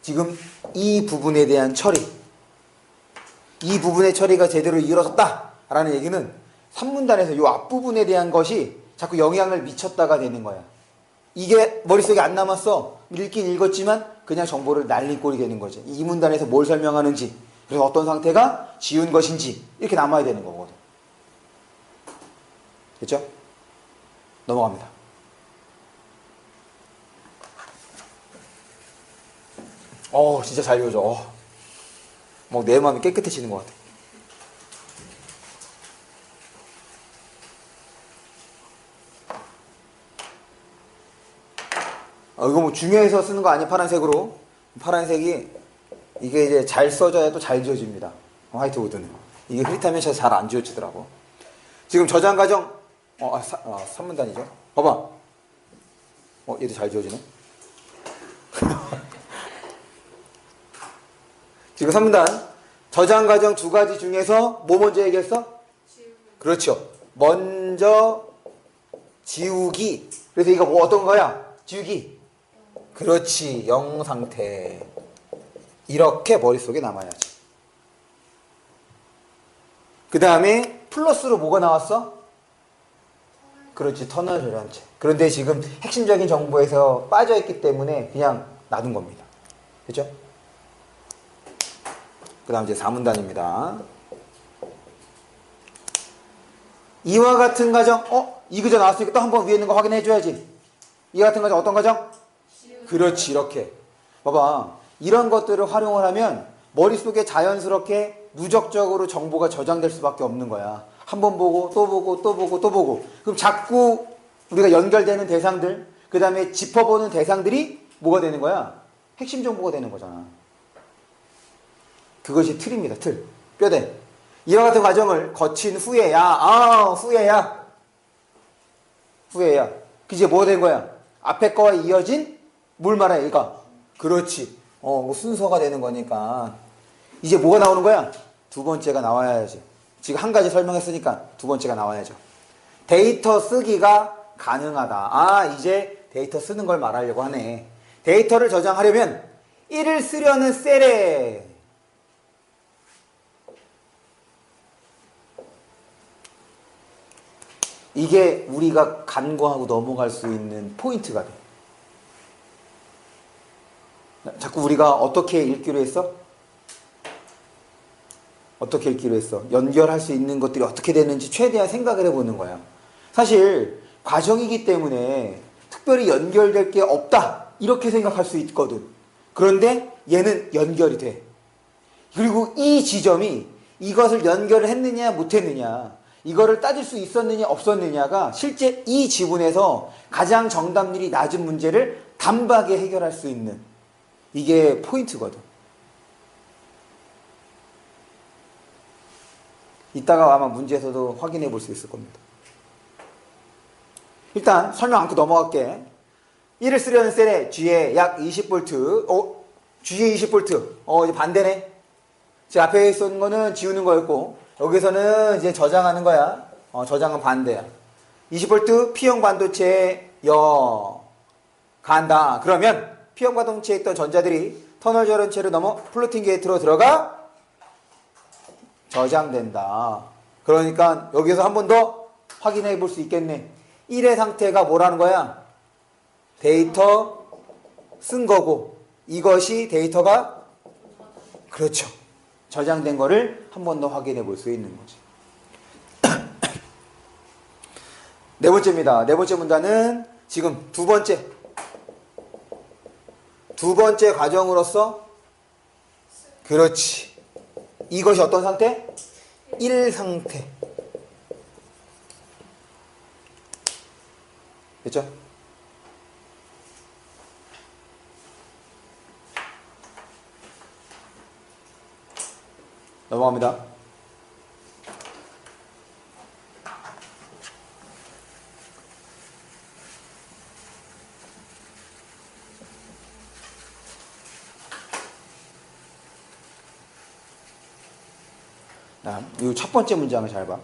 [SPEAKER 1] 지금 이 부분에 대한 처리 이 부분의 처리가 제대로 이루어졌다 라는 얘기는 3문단에서 이 앞부분에 대한 것이 자꾸 영향을 미쳤다가 되는 거야. 이게 머릿속에 안 남았어. 읽긴 읽었지만 그냥 정보를 날린 꼴이 되는 거지. 이 문단에서 뭘 설명하는지 그래서 어떤 상태가 지운 것인지 이렇게 남아야 되는 거거든. 됐죠? 넘어갑니다. 진짜 잘 이루어져. 내 마음이 깨끗해지는 것 같아. 이거 중요해서 쓰는 거 아니야? 파란색으로. 파란색이 이게 이제 잘 써져야 또 잘 지워집니다. 화이트보드는. 이게 흐릿하면 잘 안 지워지더라고. 지금 저장 과정 3문단이죠. 봐봐. 얘도 잘 지워지네. 지금 3문단 저장 과정 2가지 중에서 뭐 먼저 얘기했어? 그렇죠. 먼저 지우기. 그래서 이거 어떤 거야? 지우기. 그렇지. 0 상태. 이렇게 머릿속에 남아야지. 그 다음에 플러스로 뭐가 나왔어? 그렇지. 터널 절연체. 그런데 지금 핵심적인 정보에서 빠져있기 때문에 그냥 놔둔 겁니다. 그죠? 그 다음 이제 4문단입니다. 이와 같은 가정, 이 그저 나왔으니까 또 한번 위에 있는 거 확인해 줘야지. 이와 같은 가정 어떤 가정? 그렇지, 이렇게. 봐봐. 이런 것들을 활용을 하면 머릿속에 자연스럽게 누적적으로 정보가 저장될 수밖에 없는 거야. 한 번 보고 또 보고 또 보고 또 보고. 그럼 자꾸 우리가 연결되는 대상들, 그 다음에 짚어보는 대상들이 뭐가 되는 거야? 핵심 정보가 되는 거잖아. 그것이 틀입니다. 틀. 뼈대. 이와 같은 과정을 거친 후에야, 후에야. 그게 뭐가 된 거야? 앞에 거와 이어진 뭘 말해, 얘가? 그렇지. 뭐 순서가 되는 거니까. 이제 뭐가 나오는 거야? 두 번째가 나와야지. 지금 한 가지 설명했으니까 두 번째가 나와야죠. 데이터 쓰기가 가능하다. 이제 데이터 쓰는 걸 말하려고 하네. 데이터를 저장하려면 이를 쓰려는 셀에 이게 우리가 간과하고 넘어갈 수 있는 포인트가 돼. 자꾸 우리가 어떻게 읽기로 했어? 어떻게 읽기로 했어? 연결할 수 있는 것들이 어떻게 되는지 최대한 생각을 해보는 거야. 사실 과정이기 때문에 특별히 연결될 게 없다 이렇게 생각할 수 있거든. 그런데 얘는 연결이 돼. 그리고 이 지점이 이것을 연결을 했느냐 못했느냐, 이거를 따질 수 있었느냐 없었느냐가 실제 이 지문에서 가장 정답률이 낮은 문제를 단박에 해결할 수 있는, 이게 포인트거든. 이따가 아마 문제에서도 확인해 볼 수 있을 겁니다. 일단 설명 않고 넘어갈게. 1을 쓰려는 셀에 G에 약 20V, G에 20V, 이제 반대네. 지금 앞에 있었는 거는 지우는 거였고, 여기서는 이제 저장하는 거야. 저장은 반대야. 20V P형 반도체에 간다. 그러면 P형 반도체에 있던 전자들이 터널 절연체를 넘어 플로팅 게이트로 들어가 저장된다. 그러니까 여기서 한 번 더 확인해 볼 수 있겠네. 1의 상태가 뭐라는 거야? 데이터 쓴 거고, 이것이 데이터가, 그렇죠, 저장된 거를 한 번 더 확인해 볼 수 있는 거지. 네 번째입니다. 네 번째 문단은 지금 두 번째 과정으로서, 그렇지, 이것이 어떤 상태? 1 상태. 됐죠? 넘어갑니다. 이 첫 번째 문장을 잘 봐.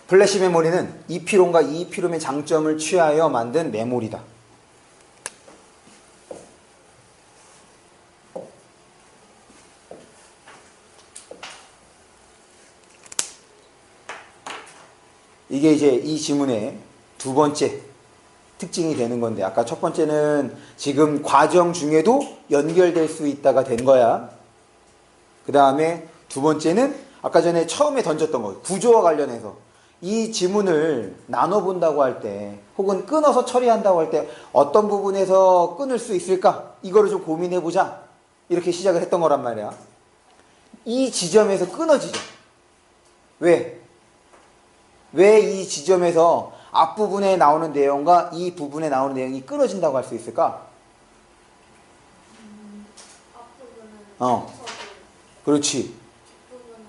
[SPEAKER 1] 플래시 메모리는 EP롬과 EEP롬의 장점을 취하여 만든 메모리다. 이게 이제 이 지문의 두 번째 특징이 되는 건데, 아까 첫 번째는 지금 과정 중에도 연결될 수 있다가 된 거야. 그 다음에 두 번째는 아까 전에 처음에 던졌던 거, 구조와 관련해서 이 지문을 나눠본다고 할 때, 혹은 끊어서 처리한다고 할 때 어떤 부분에서 끊을 수 있을까? 이거를 좀 고민해보자. 이렇게 시작을 했던 거란 말이야. 이 지점에서 끊어지죠. 왜? 왜 이 지점에서 앞부분에 나오는 내용과 이 부분에 나오는 내용이 끊어진다고 할 수 있을까?
[SPEAKER 2] 앞부분은
[SPEAKER 1] 그렇지.
[SPEAKER 2] 뒷부분은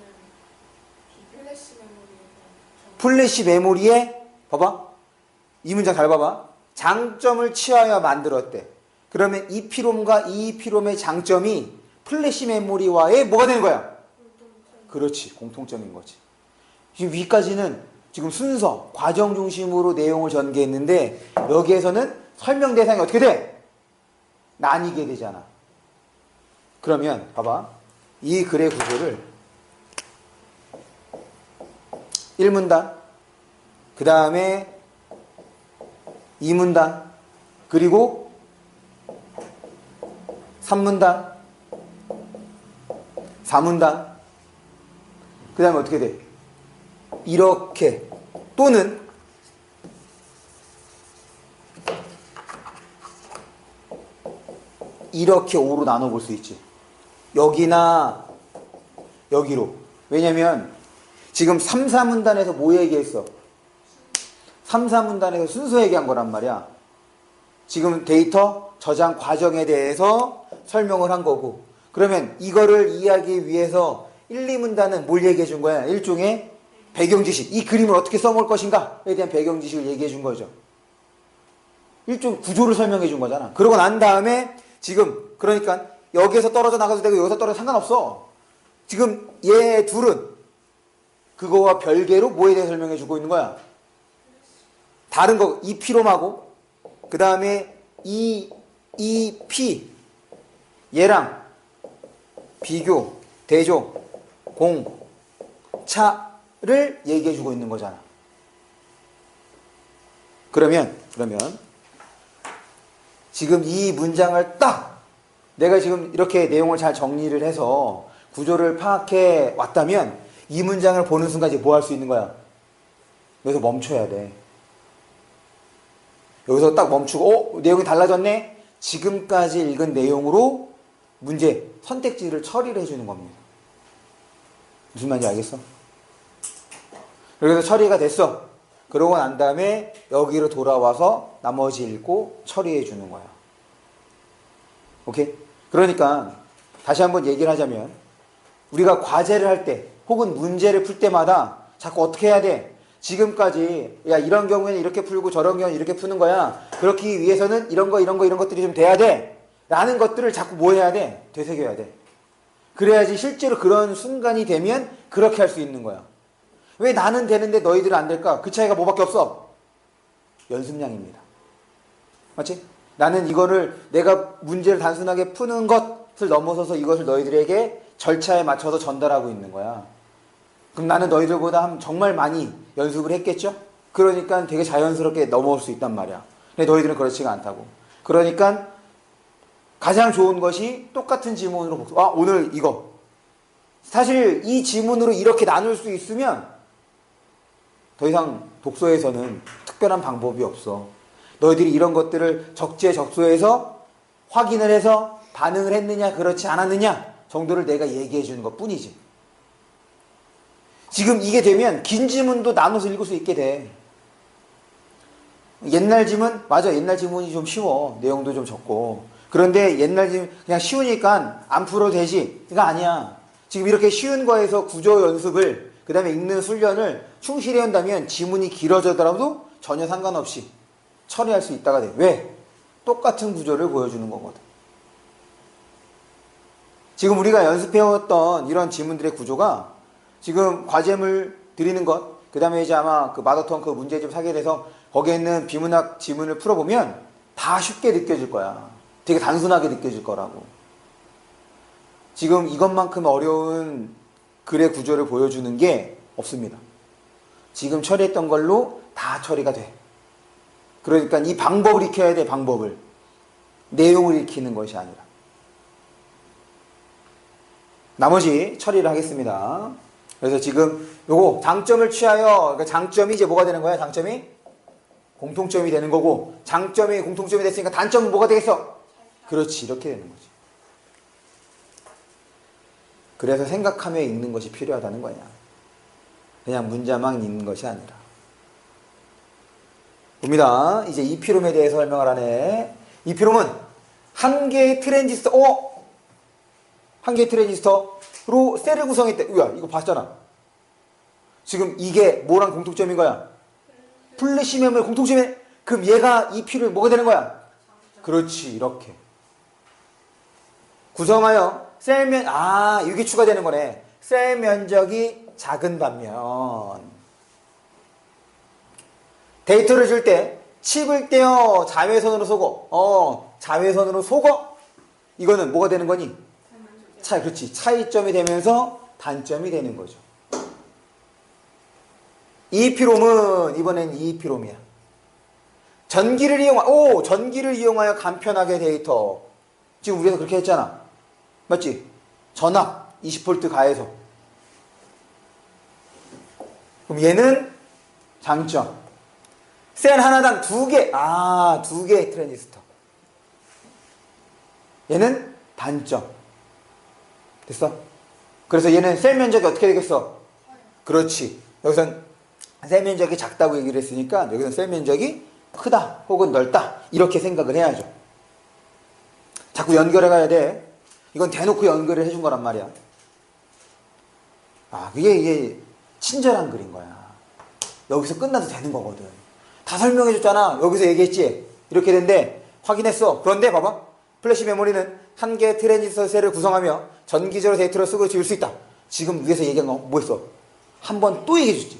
[SPEAKER 2] 플래시 메모리에
[SPEAKER 1] 플래시 메모리에, 봐봐, 이 문장 잘 봐봐, 장점을 취하여 만들었대. 그러면 EP롬과 EEP롬의 장점이 플래시 메모리와의 뭐가 되는 거야? 그렇지, 공통점인 거지. 지금 위까지는 지금 순서, 과정 중심으로 내용을 전개했는데, 여기에서는 설명 대상이 어떻게 돼? 나뉘게 되잖아. 그러면 봐봐, 이 글의 구조를 1문단, 그 다음에 2문단, 그리고 3문단, 4문단, 그 다음에 어떻게 돼? 이렇게, 또는 이렇게 5로 나눠볼 수 있지. 여기나 여기로. 왜냐면 지금 3, 4문단에서 뭐 얘기했어? 3, 4문단에서 순서 얘기한 거란 말이야. 지금 데이터 저장 과정에 대해서 설명을 한 거고, 그러면 이거를 이해하기 위해서 1, 2문단은 뭘 얘기해 준 거야? 일종의 배경 지식. 이 그림을 어떻게 써먹을 것인가에 대한 배경 지식을 얘기해 준 거죠. 일종 구조를 설명해 준 거잖아. 그러고 난 다음에 지금 그러니까 여기에서 떨어져 나가도 되고 여기서 떨어져 상관없어. 지금 얘 둘은 그거와 별개로 뭐에 대해 설명해 주고 있는 거야? 다른 거, 이 피롬하고 그 다음에 이 피 얘랑 비교, 대조, 공, 차를 얘기해 주고 있는 거잖아. 그러면 지금 이 문장을 딱 내가 지금 이렇게 내용을 잘 정리를 해서 구조를 파악해 왔다면 이 문장을 보는 순간 이제 뭐 할 수 있는 거야? 여기서 멈춰야 돼. 여기서 딱 멈추고 내용이 달라졌네? 지금까지 읽은 내용으로 문제, 선택지를 처리를 해주는 겁니다. 무슨 말인지 알겠어? 그래서 처리가 됐어. 그러고 난 다음에 여기로 돌아와서 나머지 읽고 처리해 주는 거야. 오케이? 그러니까 다시 한번 얘기를 하자면 우리가 과제를 할 때 혹은 문제를 풀 때마다 자꾸 어떻게 해야 돼? 지금까지 야 이런 경우에는 이렇게 풀고 저런 경우는 이렇게 푸는 거야. 그렇기 위해서는 이런 것들이 좀 돼야 돼. 라는 것들을 자꾸 뭐 해야 돼? 되새겨야 돼. 그래야지 실제로 그런 순간이 되면 그렇게 할 수 있는 거야. 왜 나는 되는데 너희들은 안 될까? 그 차이가 뭐밖에 없어? 연습량입니다. 맞지? 나는 이거를 내가 문제를 단순하게 푸는 것을 넘어서서 이것을 너희들에게 절차에 맞춰서 전달하고 있는 거야. 그럼 나는 너희들보다 정말 많이 연습을 했겠죠? 그러니까 되게 자연스럽게 넘어올 수 있단 말이야. 근데 너희들은 그렇지가 않다고. 그러니까 가장 좋은 것이 똑같은 지문으로 복습. 오늘 이거. 사실 이 지문으로 이렇게 나눌 수 있으면 더 이상 독서에서는 특별한 방법이 없어. 너희들이 이런 것들을 적재적소에서 확인을 해서 반응을 했느냐 그렇지 않았느냐 정도를 내가 얘기해 주는 것 뿐이지. 지금 이게 되면 긴 지문도 나눠서 읽을 수 있게 돼. 옛날 지문? 맞아. 옛날 지문이 좀 쉬워. 내용도 좀 적고. 그런데 옛날 지문 그냥 쉬우니까 안 풀어도 되지. 그거 아니야. 지금 이렇게 쉬운 거에서 구조 연습을 그 다음에 읽는 훈련을 충실히 한다면 지문이 길어지더라도 전혀 상관없이 처리할 수 있다가 돼. 왜? 똑같은 구조를 보여주는 거거든. 지금 우리가 연습해왔던 이런 지문들의 구조가 지금 과제물 드리는 것, 그 다음에 이제 아마 그 마더턴 그 문제집 사게 돼서 거기에 있는 비문학 지문을 풀어보면 다 쉽게 느껴질 거야. 되게 단순하게 느껴질 거라고. 지금 이것만큼 어려운 글의 구조를 보여주는 게 없습니다. 지금 처리했던 걸로 다 처리가 돼. 그러니까 이 방법을 익혀야 돼, 방법을. 내용을 익히는 것이 아니라. 나머지 처리를 하겠습니다. 그래서 지금 요거 장점을 취하여, 그러니까 장점이 이제 뭐가 되는 거야? 장점이 공통점이 되는 거고, 장점이 공통점이 됐으니까 단점은 뭐가 되겠어? 그렇지, 이렇게 되는 거지. 그래서 생각하며 읽는 것이 필요하다는 거냐. 그냥 문자만 읽는 것이 아니라. 봅니다. 이제 이피롬에 대해서 설명을 하네. 이피롬은 한 개의 트랜지스터, 한 개의 트랜지스터로 셀을 구성했대. 우야, 이거 봤잖아. 지금 이게 뭐랑 공통점인 거야? 플래시 메모리 공통점이. 그럼 얘가 이피를 뭐가 되는 거야? 그렇지, 이렇게. 구성하여 이게 추가되는 거네. 셀 면적이 작은 반면 데이터를 줄 때 칩을 떼어 자외선으로 쏘고 자외선으로 쏘고 이거는 뭐가 되는 거니? 그렇지. 차이점이 되면서 단점이 되는 거죠. EEPROM은 이번엔 EEPROM이야. 전기를 이용하여 간편하게 데이터. 지금 우리가 그렇게 했잖아. 맞지? 전압 20V 가해서. 그럼 얘는 장점. 셀 하나당 2개. 두 개의 트랜지스터. 얘는 단점. 됐어? 그래서 얘는 셀 면적이 어떻게 되겠어? 그렇지. 여기선 셀 면적이 작다고 얘기를 했으니까 여기선 셀 면적이 크다 혹은 넓다 이렇게 생각을 해야죠. 자꾸 연결해 가야 돼. 이건 대놓고 연결을 해준 거란 말이야. 이게 친절한 글인 거야. 여기서 끝나도 되는 거거든. 다 설명해 줬잖아. 여기서 얘기했지. 이렇게 된대. 확인했어. 그런데 봐봐. 플래시 메모리는 한 개의 트랜지스터 셀을 구성하며 전기적으로 데이터를 쓰고 지울 수 있다. 지금 위에서 얘기한 거 뭐였어? 한 번 또 얘기해 주지.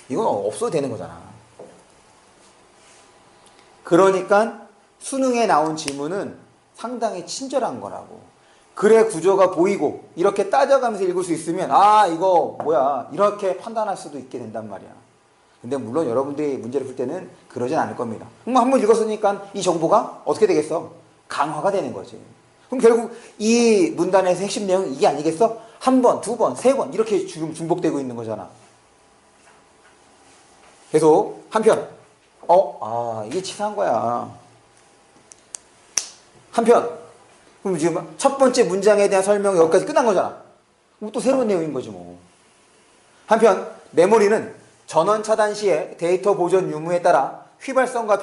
[SPEAKER 1] 이건 없어도 되는 거잖아. 그러니까 수능에 나온 지문은 상당히 친절한 거라고. 글의 구조가 보이고 이렇게 따져가면서 읽을 수 있으면 이거 뭐야 이렇게 판단할 수도 있게 된단 말이야. 근데 물론 여러분들이 문제를 풀 때는 그러진 않을 겁니다. 한번 읽었으니까 이 정보가 어떻게 되겠어? 강화가 되는 거지. 그럼 결국 이 문단에서 핵심 내용이 이게 아니겠어? 한 번, 두 번, 세 번 이렇게 지금 중복되고 있는 거잖아. 계속 한편 이게 치사한 거야. 한편 그럼 지금 첫 번째 문장에 대한 설명이 여기까지 끝난 거잖아. 그럼 또 새로운 내용인 거지 뭐. 한편 메모리는 전원 차단 시에 데이터 보존 유무에 따라 휘발성과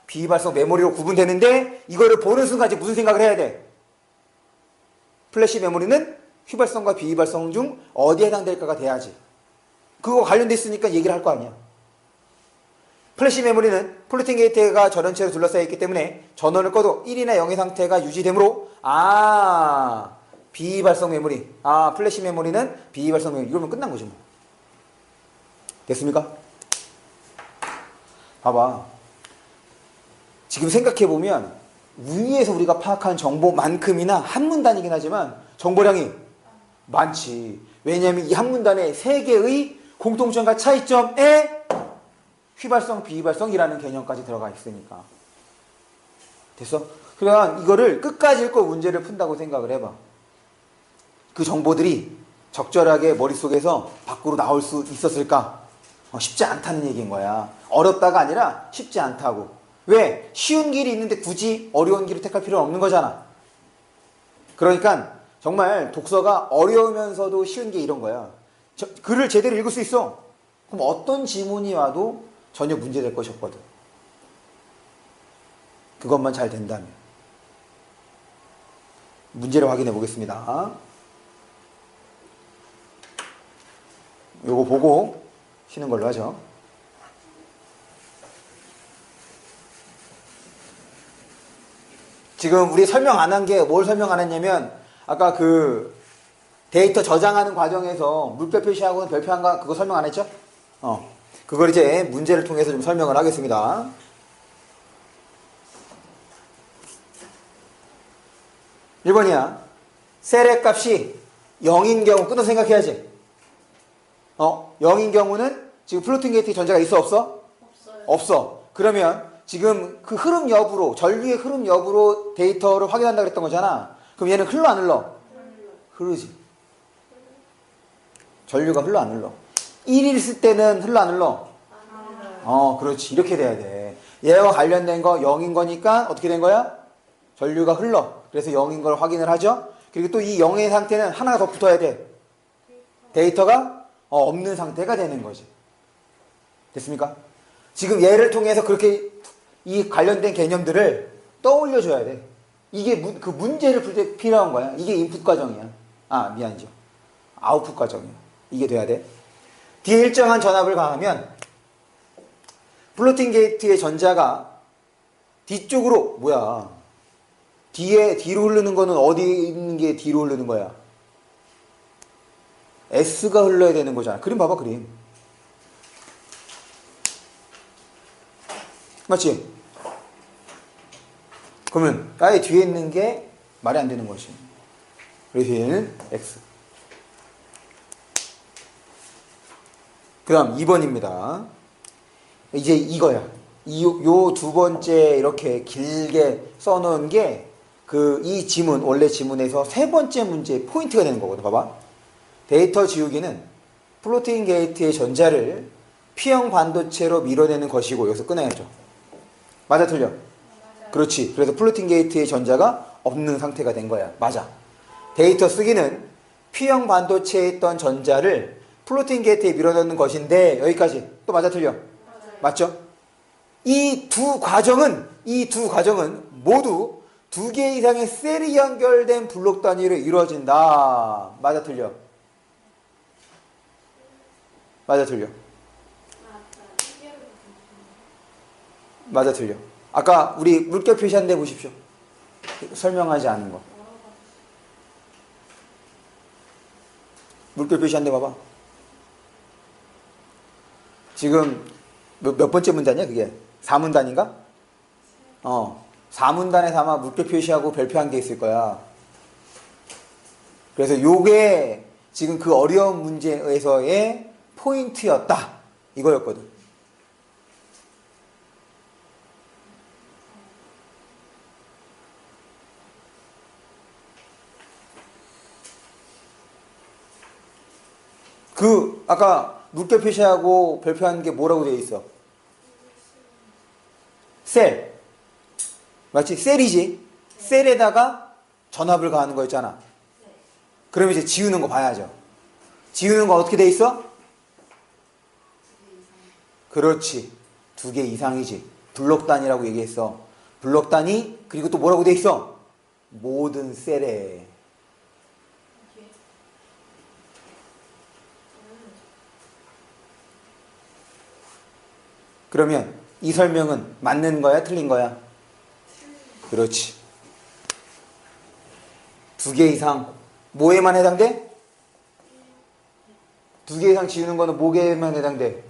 [SPEAKER 1] 비휘발성 메모리로 구분되는데 이거를 보는 순간 이제 무슨 생각을 해야 돼? 플래시 메모리는 휘발성과 비휘발성 중 어디에 해당될까가 돼야지. 그거 관련돼 있으니까 얘기를 할 거 아니야. 플래시 메모리는 플로팅 게이트가 전원체로 둘러싸여 있기 때문에 전원을 꺼도 1이나 0의 상태가 유지되므로 비발성 메모리 플래시 메모리는 비발성 메모리 이러면 끝난 거지 뭐. 됐습니까? 봐봐. 지금 생각해보면 위에서 우리가 파악한 정보만큼이나 한 문단이긴 하지만 정보량이 많지. 왜냐하면 이 한 문단에 3개의 공통점과 차이점에 휘발성, 비휘발성이라는 개념까지 들어가 있으니까. 됐어? 그러니까 이거를 끝까지 읽고 문제를 푼다고 생각을 해봐. 그 정보들이 적절하게 머릿속에서 밖으로 나올 수 있었을까? 쉽지 않다는 얘기인 거야. 어렵다가 아니라 쉽지 않다고. 왜? 쉬운 길이 있는데 굳이 어려운 길을 택할 필요는 없는 거잖아. 그러니까 정말 독서가 어려우면서도 쉬운 게 이런 거야. 글을 제대로 읽을 수 있어. 그럼 어떤 지문이 와도 전혀 문제될 것이 없거든. 그것만 잘 된다면. 문제를 확인해 보겠습니다. 요거 보고 쉬는 걸로 하죠. 지금 우리 설명 안 한 게 뭘 설명 안 했냐면 아까 그 데이터 저장하는 과정에서 물결 표시하고 별표한 거 그거 설명 안 했죠? 그걸 이제 문제를 통해서 좀 설명을 하겠습니다. 1번이야. 셀의 값이 0인 경우 끊어 생각해야지. 0인 경우는 지금 플로팅 게이트 전자가 있어 없어?
[SPEAKER 2] 없어요.
[SPEAKER 1] 없어. 그러면 지금 그 흐름 여부로 전류의 흐름 여부로 데이터를 확인한다 그랬던 거잖아. 그럼 얘는 흘러 안 흘러? 흐르지. 전류가 흘러 안 흘러? 1이 있을 때는 흘러 안 흘러? 그렇지. 이렇게 돼야 돼. 얘와 관련된 거 0인 거니까 어떻게 된 거야? 전류가 흘러. 그래서 0인 걸 확인을 하죠. 그리고 또 이 0의 상태는 하나가 더 붙어야 돼. 데이터가 없는 상태가 되는 거지. 됐습니까? 지금 얘를 통해서 그렇게 이 관련된 개념들을 떠올려줘야 돼. 이게 그 문제를 풀 때 필요한 거야. 이게 인풋 과정이야. 미안이죠. 아웃풋 과정이야. 이게 돼야 돼. 뒤에 일정한 전압을 가하면 플로팅 게이트의 전자가 뒤쪽으로 뒤로 흐르는 거는 어디 있는 게 뒤로 흐르는 거야? S가 흘러야 되는 거잖아. 그림 봐봐, 그림. 맞지? 그러면 아예 뒤에 있는 게 말이 안 되는 것이. 그래서 얘는 X. 그 다음 2번입니다. 이제 이거야. 요 두 번째 이렇게 길게 써놓은 게 이 지문, 원래 지문에서 세 번째 문제의 포인트가 되는 거거든. 봐봐. 데이터 지우기는 플로팅 게이트의 전자를 P형 반도체로 밀어내는 것이고, 여기서 끊어야죠. 맞아, 틀려? 그렇지. 그래서 플로팅 게이트의 전자가 없는 상태가 된 거야. 맞아. 데이터 쓰기는 P형 반도체에 있던 전자를 플로팅 게이트에 밀어넣는 것인데, 여기까지 또 맞아, 틀려? 맞죠? 이 두 과정은 모두 두 개 이상의 셀이 연결된 블록 단위로 이루어진다. 맞아, 틀려? 맞아, 틀려? 맞아, 틀려? 아까 우리 물결 표시한 데 보십시오. 설명하지 않은 거. 물결 표시한 데 봐봐. 지금 몇 번째 문단이야, 그게? 4문단인가? 4문단에서 아마 물결 표시하고 별표한 게 있을 거야. 그래서 요게 지금 그 어려운 문제에서의 포인트였다. 이거였거든. 아까 물결 표시하고 별표한 게 뭐라고 되어 있어? 셀. 맞지? 셀이지? 셀에다가 전압을 가하는 거였잖아. 그러면 이제 지우는 거 봐야죠. 지우는 거 어떻게 돼 있어? 그렇지. 2개 이상이지. 블록 단위라고 얘기했어. 블록 단위, 그리고 또 뭐라고 돼 있어? 모든 셀에. 그러면 이 설명은 맞는 거야? 틀린 거야? 그렇지. 2개 이상. 뭐에만 해당돼? 2개 이상 지우는 거는 뭐에만 해당돼?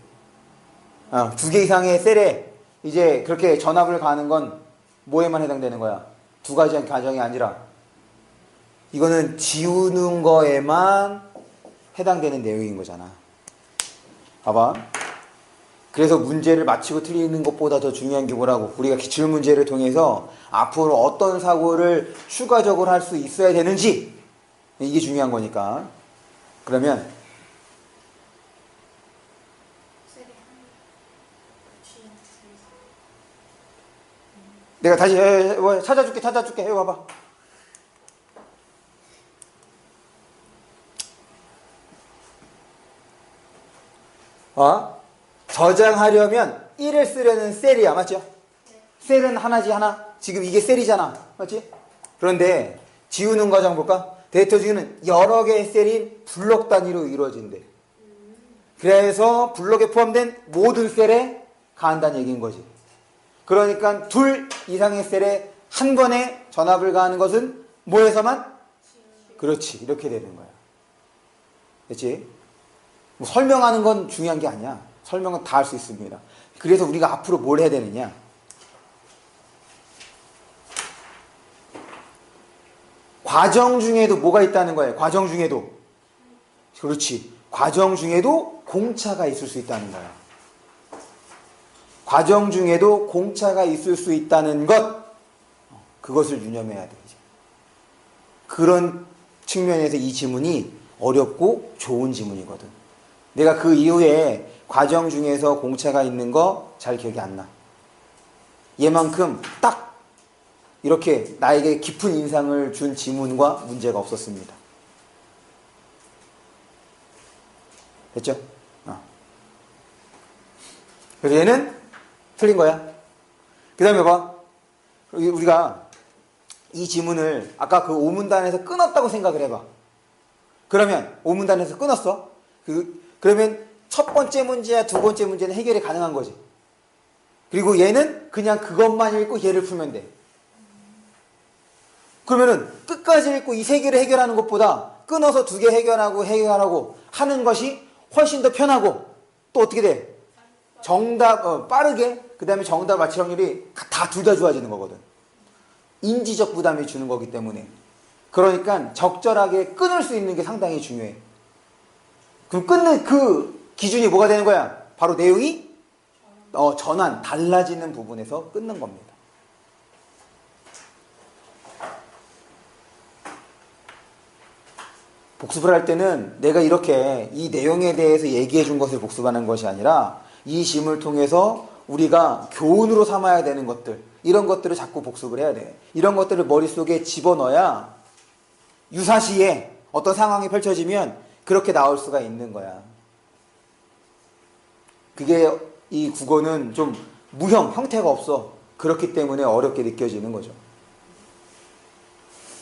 [SPEAKER 1] 2개 이상의 셀에 이제 그렇게 전압을 가하는 건 뭐에만 해당되는 거야? 두 가지 가정이 아니라. 이거는 지우는 거에만 해당되는 내용인 거잖아. 봐봐. 그래서 문제를 맞히고 틀리는 것보다 더 중요한 게 뭐라고? 우리가 기출문제를 통해서 앞으로 어떤 사고를 추가적으로 할 수 있어야 되는지, 이게 중요한 거니까. 그러면 내가 다시 찾아줄게. 여기 봐봐. 저장하려면 1을 쓰려는 셀이야. 맞죠? 셀은 하나지, 하나. 지금 이게 셀이잖아. 맞지? 그런데 지우는 과정 볼까? 데이터 지우는 여러 개의 셀이 블록 단위로 이루어진대. 그래서 블록에 포함된 모든 셀에 가한다는 얘기인 거지. 그러니까 2 이상의 셀에 한 번에 전압을 가하는 것은 뭐에서만? 그렇지. 이렇게 되는 거야. 됐지? 뭐 설명하는 건 중요한 게 아니야. 설명은 다 할 수 있습니다. 그래서 우리가 앞으로 뭘 해야 되느냐? 과정 중에도 뭐가 있다는 거예요. 과정 중에도. 그렇지. 과정 중에도 공차가 있을 수 있다는 거야. 과정 중에도 공차가 있을 수 있다는 것, 그것을 유념해야 돼. 이제. 그런 측면에서 이 지문이 어렵고 좋은 지문이거든. 내가 그 이후에 과정 중에서 공차가 있는 거 잘 기억이 안 나. 얘만큼 딱 이렇게 나에게 깊은 인상을 준 지문과 문제가 없었습니다. 됐죠? 그래서 얘는 틀린 거야. 그 다음에 봐. 우리가 이 지문을 아까 그 5문단에서 끊었다고 생각을 해봐. 그러면 5문단에서 끊었어. 그러면 첫 번째 문제야, 두 번째 문제는 해결이 가능한 거지. 그리고 얘는 그냥 그것만 읽고 얘를 풀면 돼. 그러면은 끝까지 읽고 이 세 개를 해결하는 것보다 끊어서 2개 해결하고 하는 것이 훨씬 더 편하고, 또 어떻게 돼? 정답, 빠르게, 그 다음에 정답 맞힐 확률이 둘 다 좋아지는 거거든. 인지적 부담이 주는 거기 때문에. 그러니까 적절하게 끊을 수 있는 게 상당히 중요해. 그럼 끊는 그 기준이 뭐가 되는 거야? 바로 내용이 전환, 달라지는 부분에서 끊는 겁니다. 복습을 할 때는 내가 이렇게 이 내용에 대해서 얘기해 준 것을 복습하는 것이 아니라 이 시험을 통해서 우리가 교훈으로 삼아야 되는 것들, 이런 것들을 자꾸 복습을 해야 돼. 이런 것들을 머릿속에 집어넣어야 유사시에 어떤 상황이 펼쳐지면 그렇게 나올 수가 있는 거야. 그게 이 국어는 좀 무형, 형태가 없어. 그렇기 때문에 어렵게 느껴지는 거죠.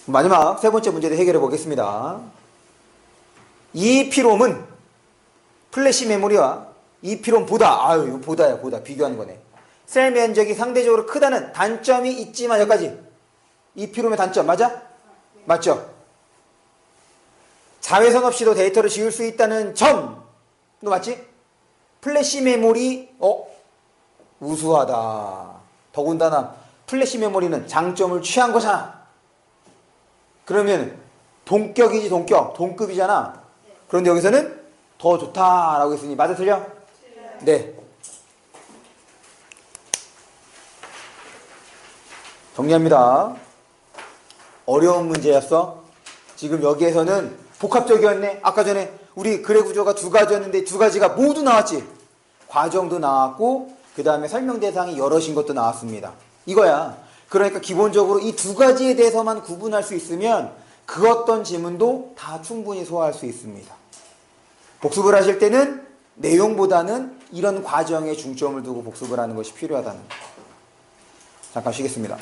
[SPEAKER 1] 마지막 세 번째 문제도 해결해 보겠습니다. EEPROM은 플래시 메모리와 EEPROM보다, 이거 보다야, 보다. 비교하는 거네. 셀 면적이 상대적으로 크다는 단점이 있지만, 여기까지. EEPROM의 단점, 맞아? 맞죠? 자외선 없이도 데이터를 지울 수 있다는 점! 너 맞지? 플래시 메모리, 우수하다. 더군다나, 플래시 메모리는 장점을 취한 거잖아. 그러면, 동격이지, 동격. 동급이잖아. 그런데 여기서는 더 좋다라고 했으니, 맞아, 틀려? 네. 정리합니다. 어려운 문제였어. 지금 여기에서는 복합적이었네. 아까 전에 우리 글의 구조가 두 가지였는데 두 가지가 모두 나왔지. 과정도 나왔고 그 다음에 설명 대상이 여럿인 것도 나왔습니다. 이거야. 그러니까 기본적으로 이 두 가지에 대해서만 구분할 수 있으면 그 어떤 지문도 다 충분히 소화할 수 있습니다. 복습을 하실 때는 내용보다는 이런 과정에 중점을 두고 복습을 하는 것이 필요하다는 거. 잠깐 쉬겠습니다.